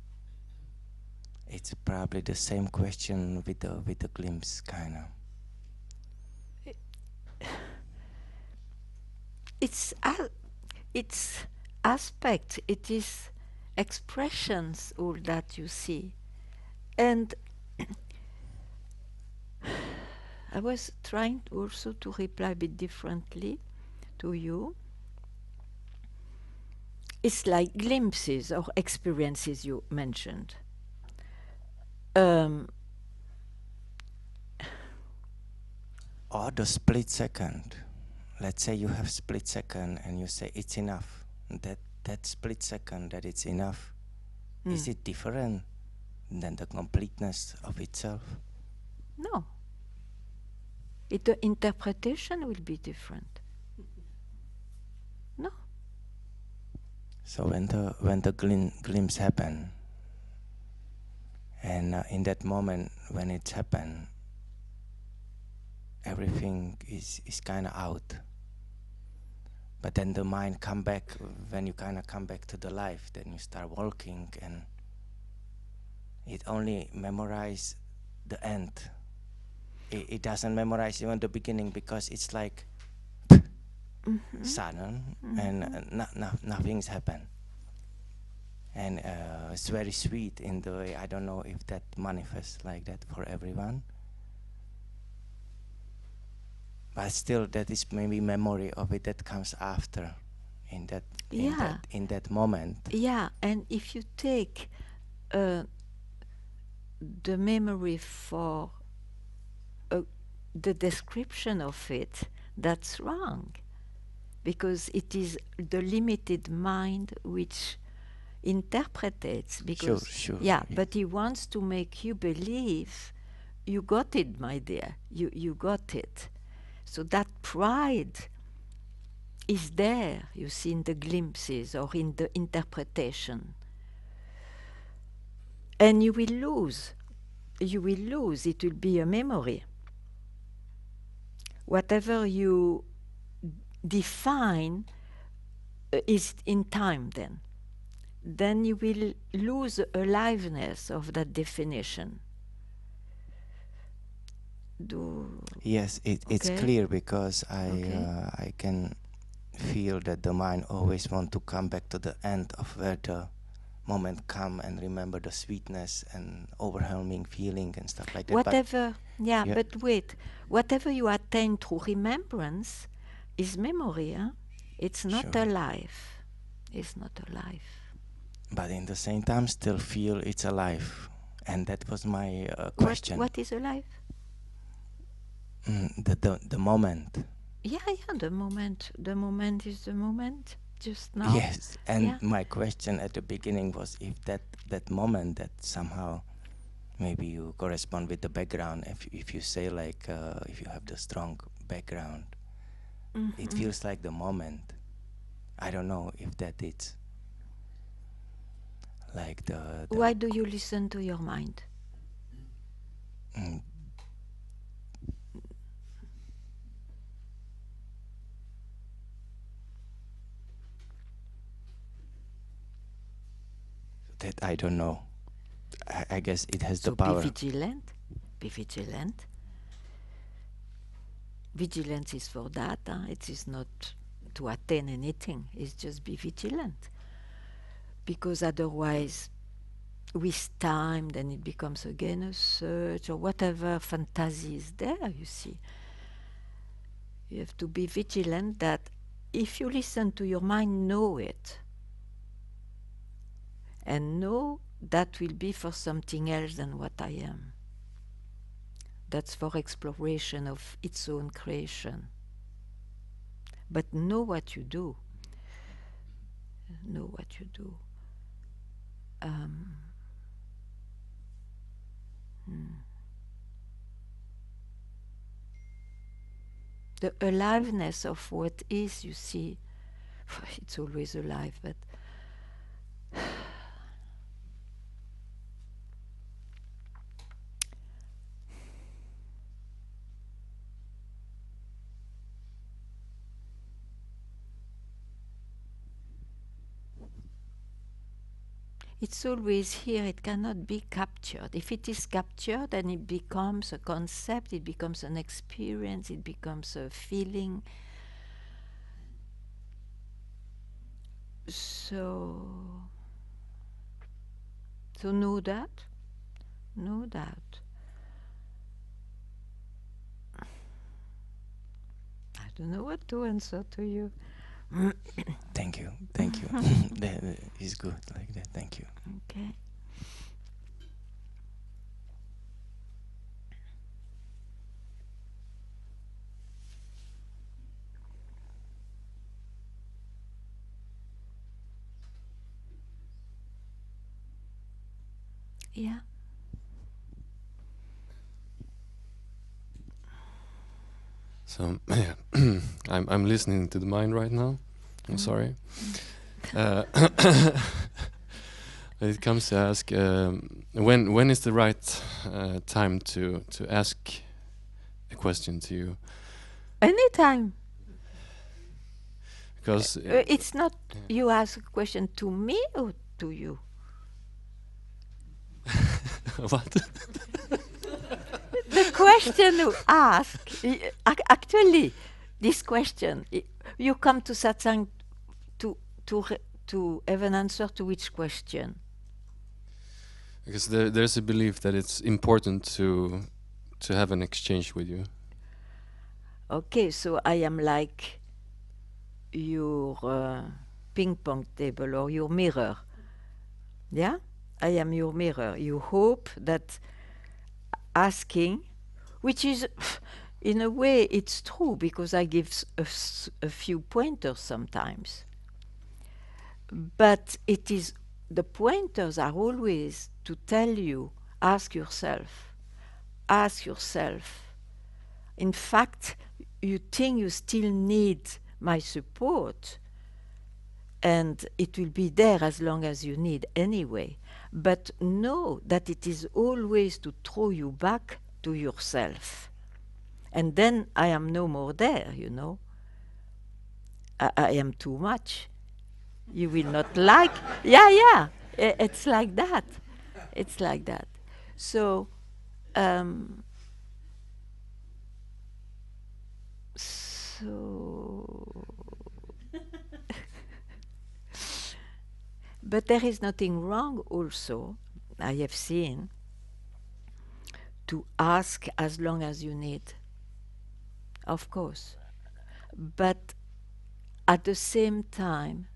It's probably the same question with the glimpse, kind of. It's aspect. It is expressions all that you see, and I was trying also to reply a bit differently to you. It's like glimpses or experiences you mentioned. Um, Or the split second. Let's say you have split second and you say it's enough. That split second that it's enough, is it different than the completeness of itself? No. The interpretation will be different. No. So when the glimpse happen, and in that moment when it's happened, everything is kind of out. But then the mind come back, when you kind of come back to the life, then you start walking, and it only memorize the end. It doesn't memorize even the beginning, because it's like sudden, and nothing's happened. And it's very sweet in the way. I don't know if that manifests like that for everyone. But still, that is maybe memory of it that comes after, in that moment. Yeah, and if you take the memory for the description of it, that's wrong, because it is the limited mind which interprets. Because Sure. yeah, but he wants to make you believe you got it, my dear. You got it. So that pride is there, you see, in the glimpses or in the interpretation. And you will lose. You will lose. It will be a memory. Whatever you define is in time then. Then you will lose the aliveness of that definition. Yes, it's Okay. clear, because Okay. I can feel that the mind always want to come back to the end of where the moment come, and remember the sweetness and overwhelming feeling and stuff like that. Whatever, yeah, Yeah. but wait. Whatever you attain through remembrance is memory, huh? It's not Sure. alive. It's not alive. But in the same time, still feel it's alive. And that was my question. What is alive? The moment. Yeah, the moment. The moment is the moment. Just now. Yes, and Yeah. my question at the beginning was if that moment that somehow maybe you correspond with the background. If you say like if you have the strong background, it feels like the moment. I don't know if that it's like the Why do you listen to your mind? mm, that I don't know. I guess it has the So be power. vigilant. Be vigilant. Vigilance is for that. It is not to attain anything. It's just be vigilant. Because otherwise, with time, then it becomes again a search or whatever fantasy is there, you see. You have to be vigilant that if you listen to your mind, know it. And know that will be for something else than what I am. That's for exploration of its own creation. But know what you do. Know what you do. Um, the aliveness of what is, you see, it's always alive, but it's always here. It cannot be captured. If it is captured, then it becomes a concept, it becomes an experience, it becomes a feeling. So know that. Know that. I don't know what to answer to you. Thank you, thank you. That is good like that. Thank you. Okay. Yeah. So yeah, I'm listening to the mind right now. I'm sorry. It comes to ask when is the right time to ask a question to you? Anytime. Because It's not you ask a question to me or to you. what? The question you ask, actually, this question, you come to satsang to to have an answer to which question? Because there's a belief that it's important to have an exchange with you. Okay, so I am like your ping pong table or your mirror. Yeah? I am your mirror. You hope that asking, which is, in a way, it's true because I give a few pointers sometimes. But it is, the pointers are always to tell you, ask yourself. Ask yourself. In fact, you think you still need my support, and it will be there as long as you need anyway. But know that it is always to throw you back to yourself. And then I am no more there, you know. I am too much. You will not like. Yeah, yeah. It's like that. It's like that. So, um, so, but there is nothing wrong also, I have seen, to ask as long as you need, of course. But at the same time,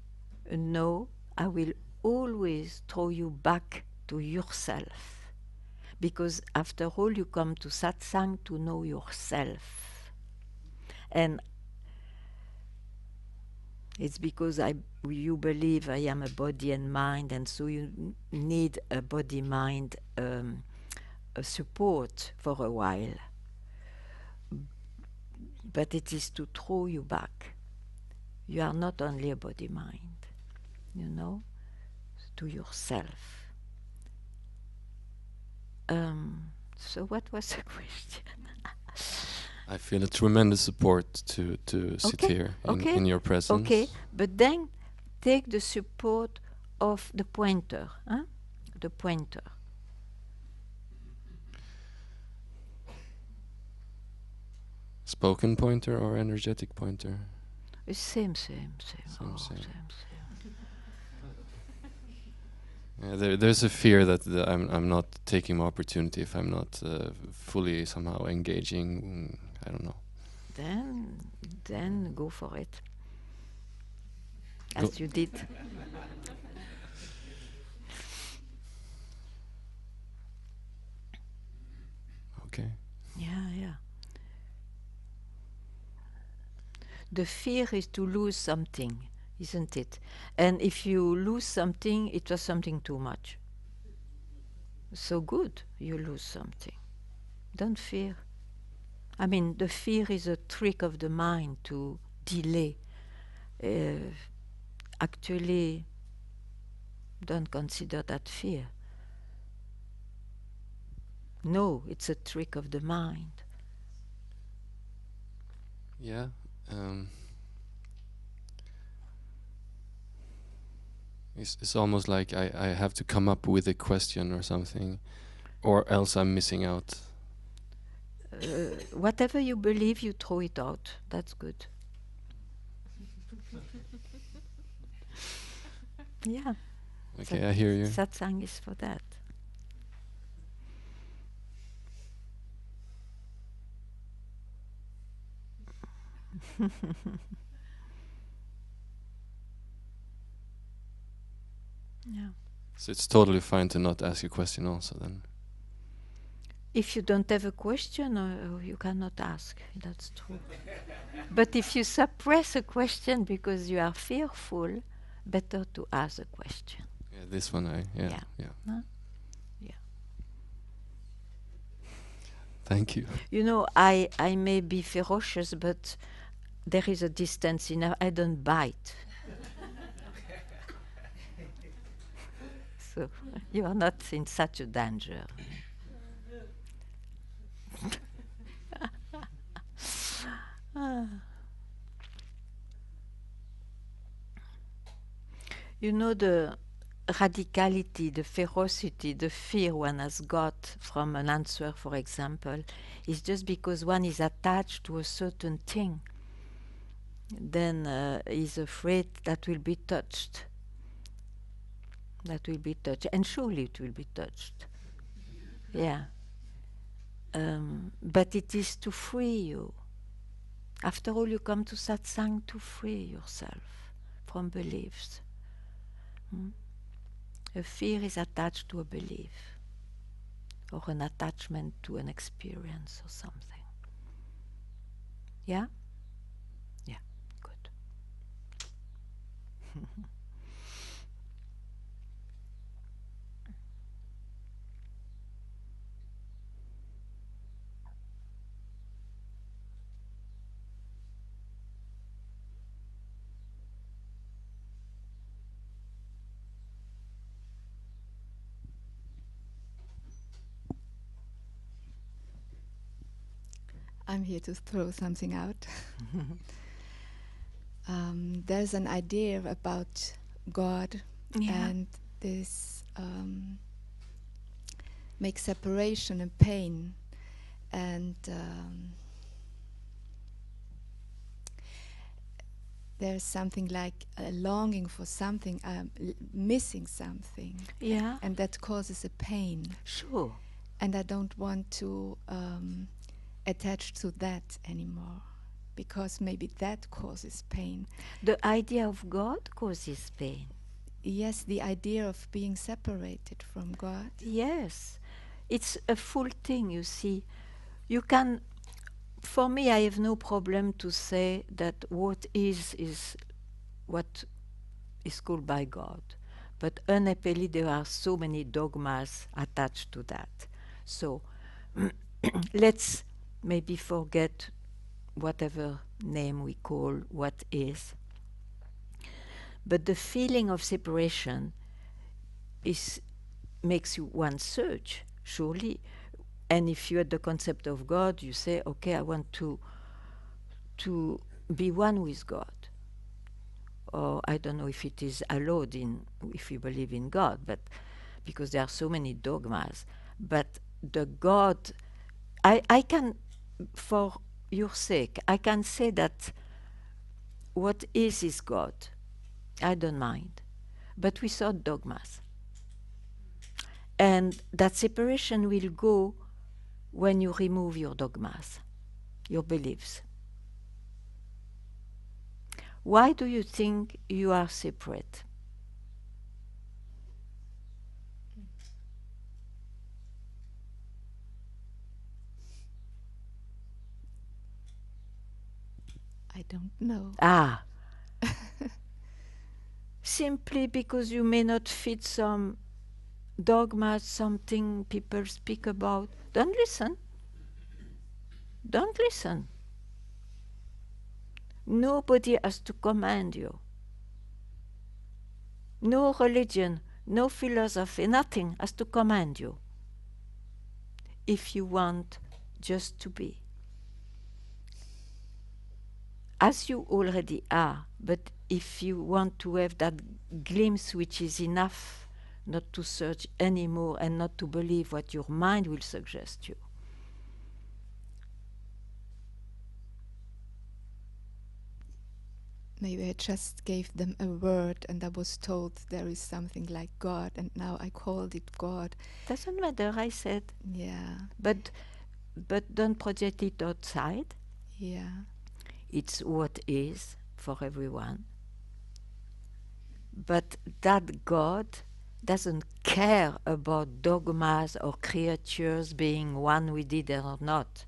no, I will always throw you back to yourself. Because after all, you come to satsang to know yourself. And it's because you believe I am a body and mind, and so you need a body-mind support for a while. But it is to throw you back. You are not only a body-mind, you know? to yourself. So what was the question? I feel a tremendous support to sit Okay, here okay, in your presence. Okay, but then take the support of the pointer, huh? The pointer. Spoken pointer or energetic pointer? It's same. Same. Same. Yeah, there's a fear that I'm not taking my opportunity if I'm not fully somehow engaging. I don't know. Then go for it, Go. as you did. Okay. Yeah. The fear is to lose something, isn't it? And if you lose something, it was something too much. So good, you lose something. Don't fear. I mean, the fear is a trick of the mind to delay. Actually, don't consider that fear. No, it's a trick of the mind. Yeah. It's almost like I have to come up with a question or something, or else I'm missing out. Whatever you believe, you throw it out. That's good. Yeah. Okay, I hear you. Satsang is for that. Yeah. So it's totally fine to not ask a question also then. If you don't have a question, you cannot ask. That's true. But if you suppress a question because you are fearful, better to ask a question. Yeah, this one yeah. Huh? Yeah. Thank you. You know, I may be ferocious, but there is a distance enough. I don't bite. So you are not in such a danger. You know, the radicality, the ferocity, the fear one has got from an answer, for example, is just because one is attached to a certain thing. Then is afraid that will be touched. That will be touched. And surely it will be touched. Yeah. But it is to free you. After all, you come to Satsang to free yourself from beliefs. A fear is attached to a belief or an attachment to an experience or something. Yeah? Yeah, good. I'm here to throw something out. There's an idea about God, and this makes separation and pain, and there's something like a longing for something, missing something. Yeah. And that causes a pain. Sure. And I don't want to attach to that anymore, because maybe that causes pain. The idea of God causes pain. Yes, the idea of being separated from God. Yes. It's a full thing, you see. You can, for me, I have no problem to say that what is what is called by God. But unhappily, there are so many dogmas attached to that. So let's maybe forget whatever name we call what is. But the feeling of separation is makes you one search, surely. And if you had the concept of God, you say, okay, I want to be one with God. Or I don't know if it is allowed if you believe in God, but because there are so many dogmas. But the God, I can, for your sake, I can say that what is God. I don't mind. But without dogmas. And that separation will go when you remove your dogmas, your beliefs. Why do you think you are separate? I don't know. Ah, simply because you may not fit some dogma, something people speak about. Don't listen. Don't listen. Nobody has to command you. No religion, no philosophy, nothing has to command you. If you want just to be. As you already are, but if you want to have that glimpse which is enough not to search anymore and not to believe what your mind will suggest you. Maybe I just gave them a word and I was told there is something like God and now I called it God. Doesn't matter, I said. Yeah, But don't project it outside. yeah. It's what is for everyone. But that God doesn't care about dogmas or creatures being one with it or not.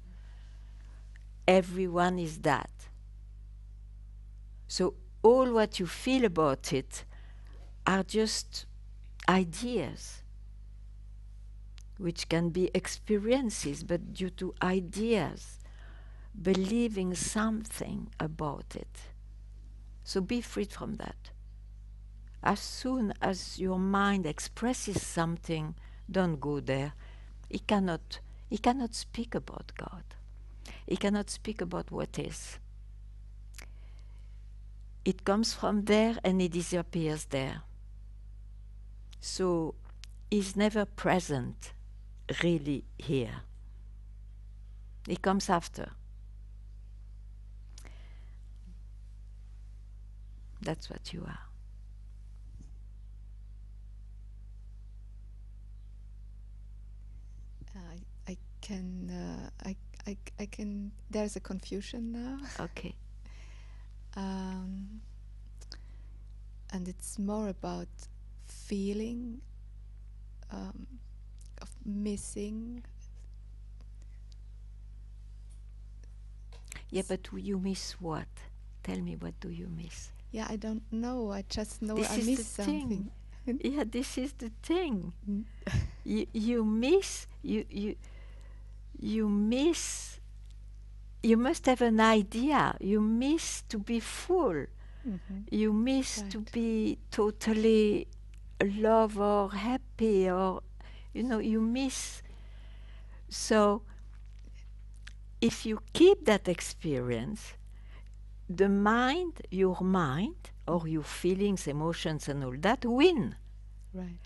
Everyone is that. So all what you feel about it are just ideas, which can be experiences, but due to ideas, believing something about it. So be freed from that. As soon as your mind expresses something, don't go there. He cannot speak about God. He cannot speak about what is. It comes from there and it disappears there. So he's never present really here. He comes after. That's what you are. I can, I can, there's a confusion now. Okay. And it's more about feeling of missing. Yeah, but you miss what? Tell me, what do you miss? Yeah, I don't know. I just know This I is miss the something. thing. Yeah, this is the thing. Mm. You miss, you miss, you must have an idea. You miss to be full. Mhm. You miss to Right. be totally love or happy, or, you miss. So if you keep that experience, the mind, your mind, or your feelings, emotions, and all that win. Right.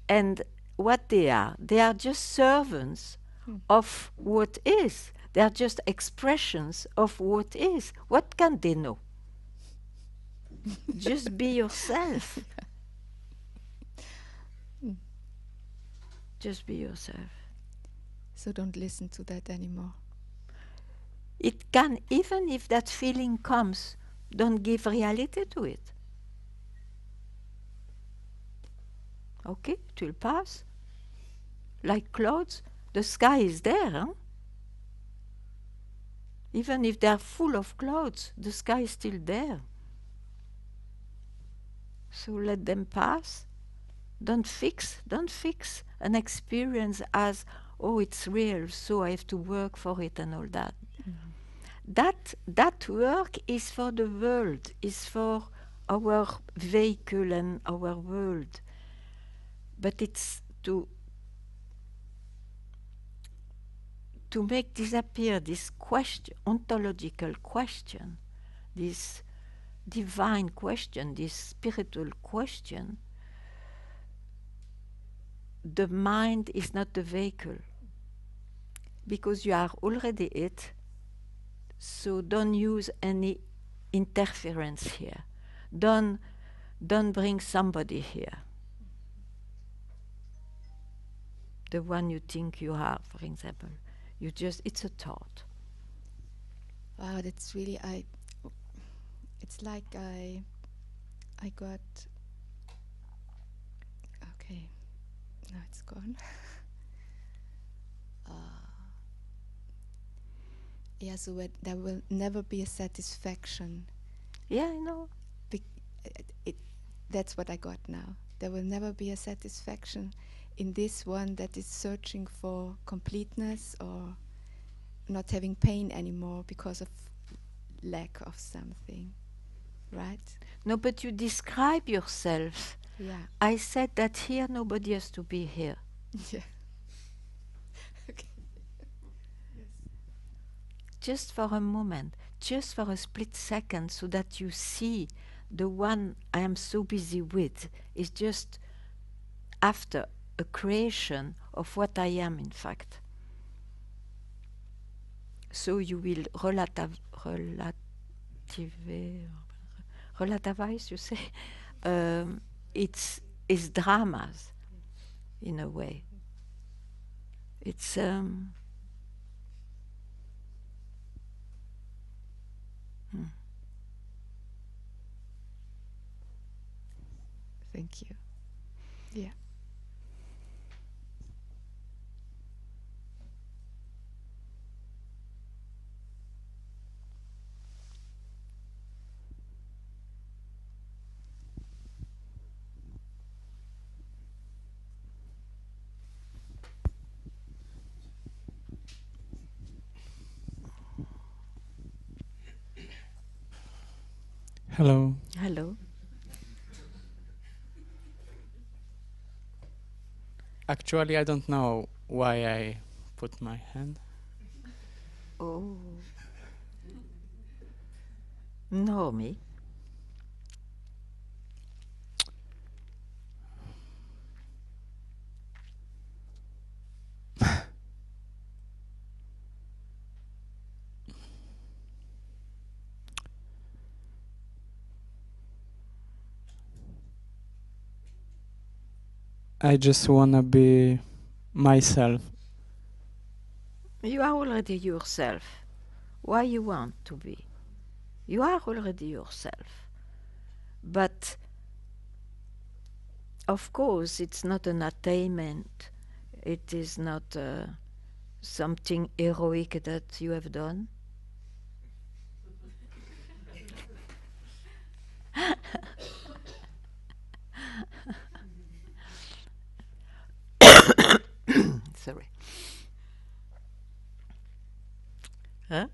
And what they are just servants Hmm. of what is. They are just expressions of what is. What can they know? Just be yourself. Hmm. Just be yourself. So don't listen to that anymore. It can, even if that feeling comes, don't give reality to it. Okay, it will pass. Like clouds, the sky is there, huh? Even if they are full of clouds, the sky is still there. So let them pass. Don't fix an experience as, oh, it's real, so I have to work for it and all that. Mhm. That work is for the world, is for our vehicle and our world. But it's to make disappear this question, ontological question, this divine question, this spiritual question. The mind is not the vehicle, because you are already it, so don't use any interference here. Don't bring somebody here. The one you think you are, for example. It's a thought. Wow, that's really, it's like I got, okay, now it's gone. Yeah, so there will never be a satisfaction. Yeah, I know. That's what I got now. There will never be a satisfaction in this one that is searching for completeness or not having pain anymore because of lack of something, right? No, but you describe yourself. Yeah. I said that here nobody has to be here. Yeah. Okay. Yes. Just for a moment, just for a split second, so that you see the one I am so busy with is just after a creation of what I am, in fact. So you will relativize, you say? It's dramas, in a way. It's Thank you. Yeah. Hello. Hello. Actually, I don't know why I put my hand. Oh. No, me. I just wanna be myself. You are already yourself. Why you want to be? You are already yourself. But of course, it's not an attainment. It is not something heroic that you have done. Sorry. Huh?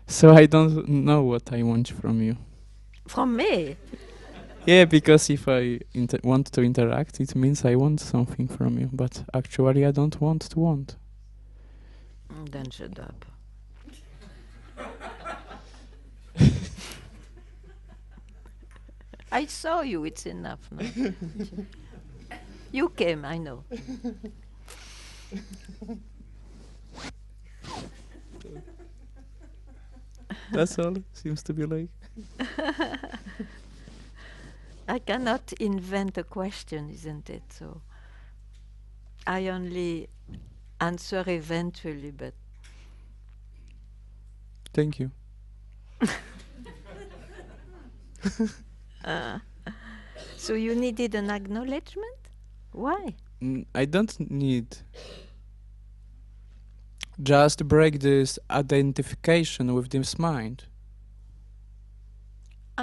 So I don't know what I want from you. From me? Yeah, because if I want to interact, it means I want something from you. But actually, I don't want to want. Then shut up. I saw you, it's enough now. You came, I know. That's all. Seems to be like. I cannot invent a question, isn't it? So I only answer eventually, but Thank you. so you needed an acknowledgement? Why? I don't need. Just break this identification with this mind.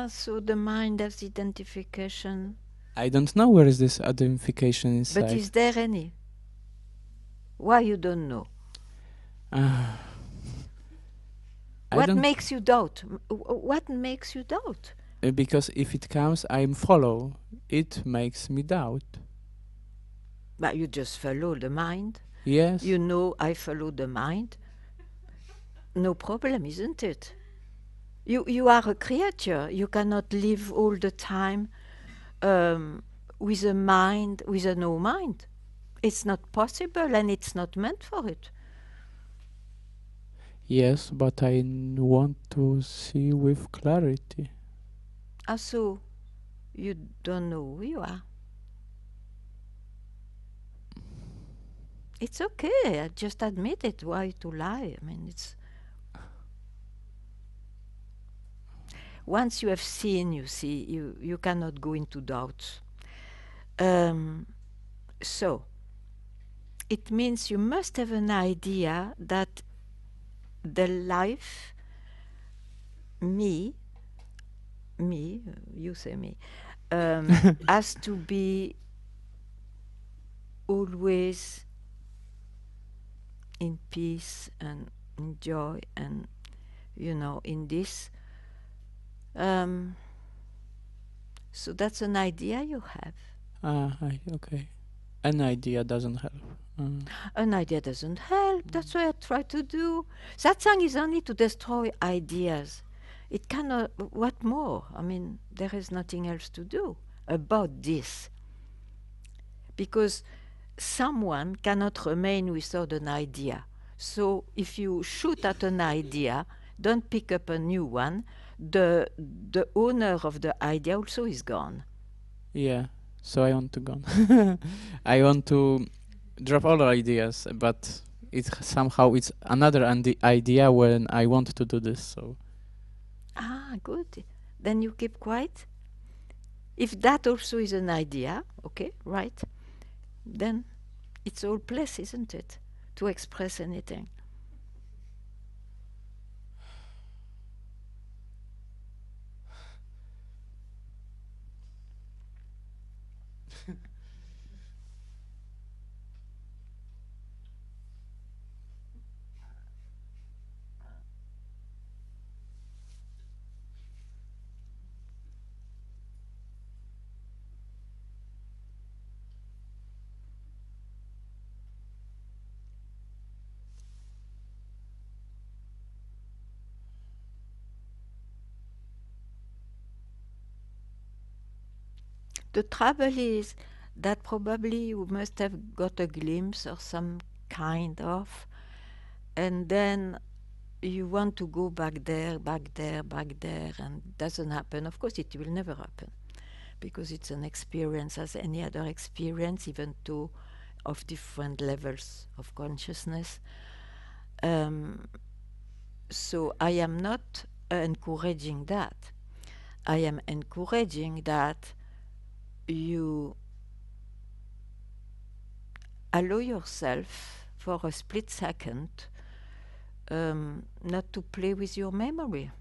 So the mind has identification. I don't know where is this identification inside. But is there any? Why you don't know? What makes you doubt? What makes you doubt? Because if it comes, I'm follow. It makes me doubt. But you just follow the mind. Yes. You know I follow the mind. No problem, isn't it? You are a creature. You cannot live all the time with a mind, with a no mind. It's not possible and it's not meant for it. Yes, but I want to see with clarity. So you don't know who you are. It's okay. Just admit it. Why to lie? I mean, it's once you have seen, you see, you cannot go into doubts. So it means you must have an idea that the life, me, you say me, has to be always in peace and in joy and, in this. So that's an idea you have. Okay. An idea doesn't help. An idea doesn't help. That's what I try to do. Satsang is only to destroy ideas. It cannot, what more? I mean, there is nothing else to do about this. Because someone cannot remain without an idea. So if you shoot at an idea, don't pick up a new one. The owner of the idea also is gone. Yeah, so I want to go. I want to drop all ideas, but somehow it's another idea when I want to do this. So Good. Then you keep quiet. If that also is an idea, okay, right? Then it's all place, isn't it, to express anything. The trouble is that probably you must have got a glimpse or some kind of, and then you want to go back there, and it doesn't happen. Of course, it will never happen because it's an experience as any other experience, even though of different levels of consciousness. So I am not encouraging that. I am encouraging that you allow yourself for a split second not to play with your memory.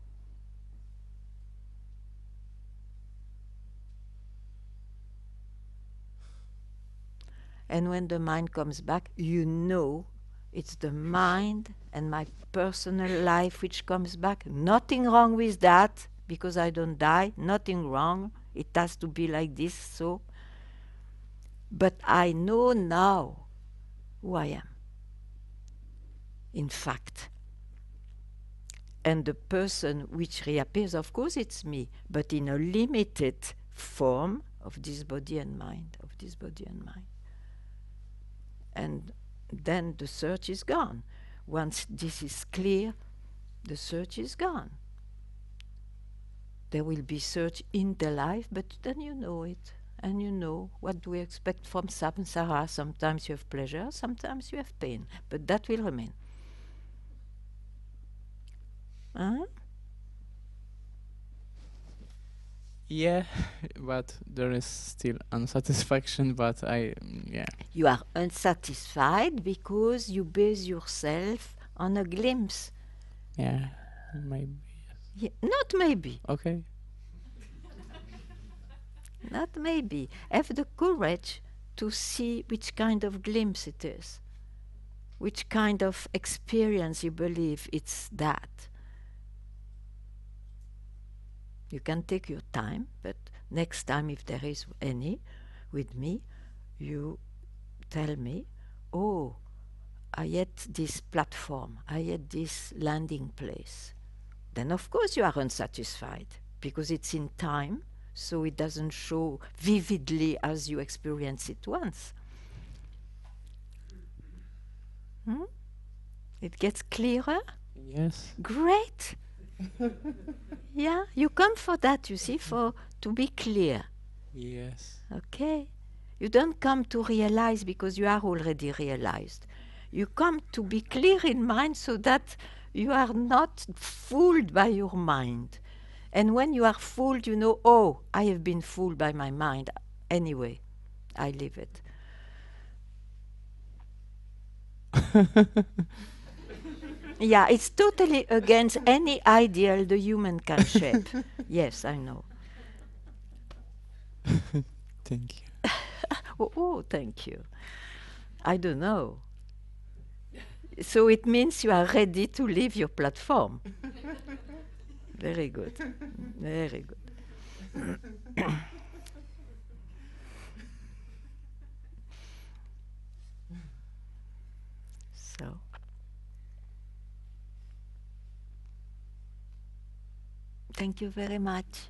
And when the mind comes back, you know it's the mind and my personal life which comes back. Nothing wrong with that, because I don't die. Nothing wrong. It has to be like this, so. But I know now who I am, in fact. And the person which reappears, of course, it's me, but in a limited form of this body and mind, And then the search is gone. Once this is clear, the search is gone. There will be search in the life, but then you know it. And you know what do we expect from samsara. Sometimes you have pleasure, sometimes you have pain, but that will remain. Huh? yeah, but there is still unsatisfaction. But You are unsatisfied because you base yourself on a glimpse. Yeah, maybe. Yeah, not maybe. Okay. Not maybe. Have the courage to see which kind of glimpse it is, which kind of experience you believe it's that. You can take your time, but next time, if there is any with me, you tell me, oh, I had this platform, I had this landing place, then of course you are unsatisfied because it's in time, so it doesn't show vividly as you experience it once. Hmm? It gets clearer? Yes. Great! Yeah, you come for that, you see, for to be clear. Yes. Okay? You don't come to realize because you are already realized. You come to be clear in mind so that you are not fooled by your mind. And when you are fooled, you know, oh, I have been fooled by my mind. Anyway, I leave it. Yeah, it's totally against any ideal the human can shape. Yes, I know. Thank you. Oh, thank you. I don't know. So it means you are ready to leave your platform. Very good. Very good. So, thank you very much.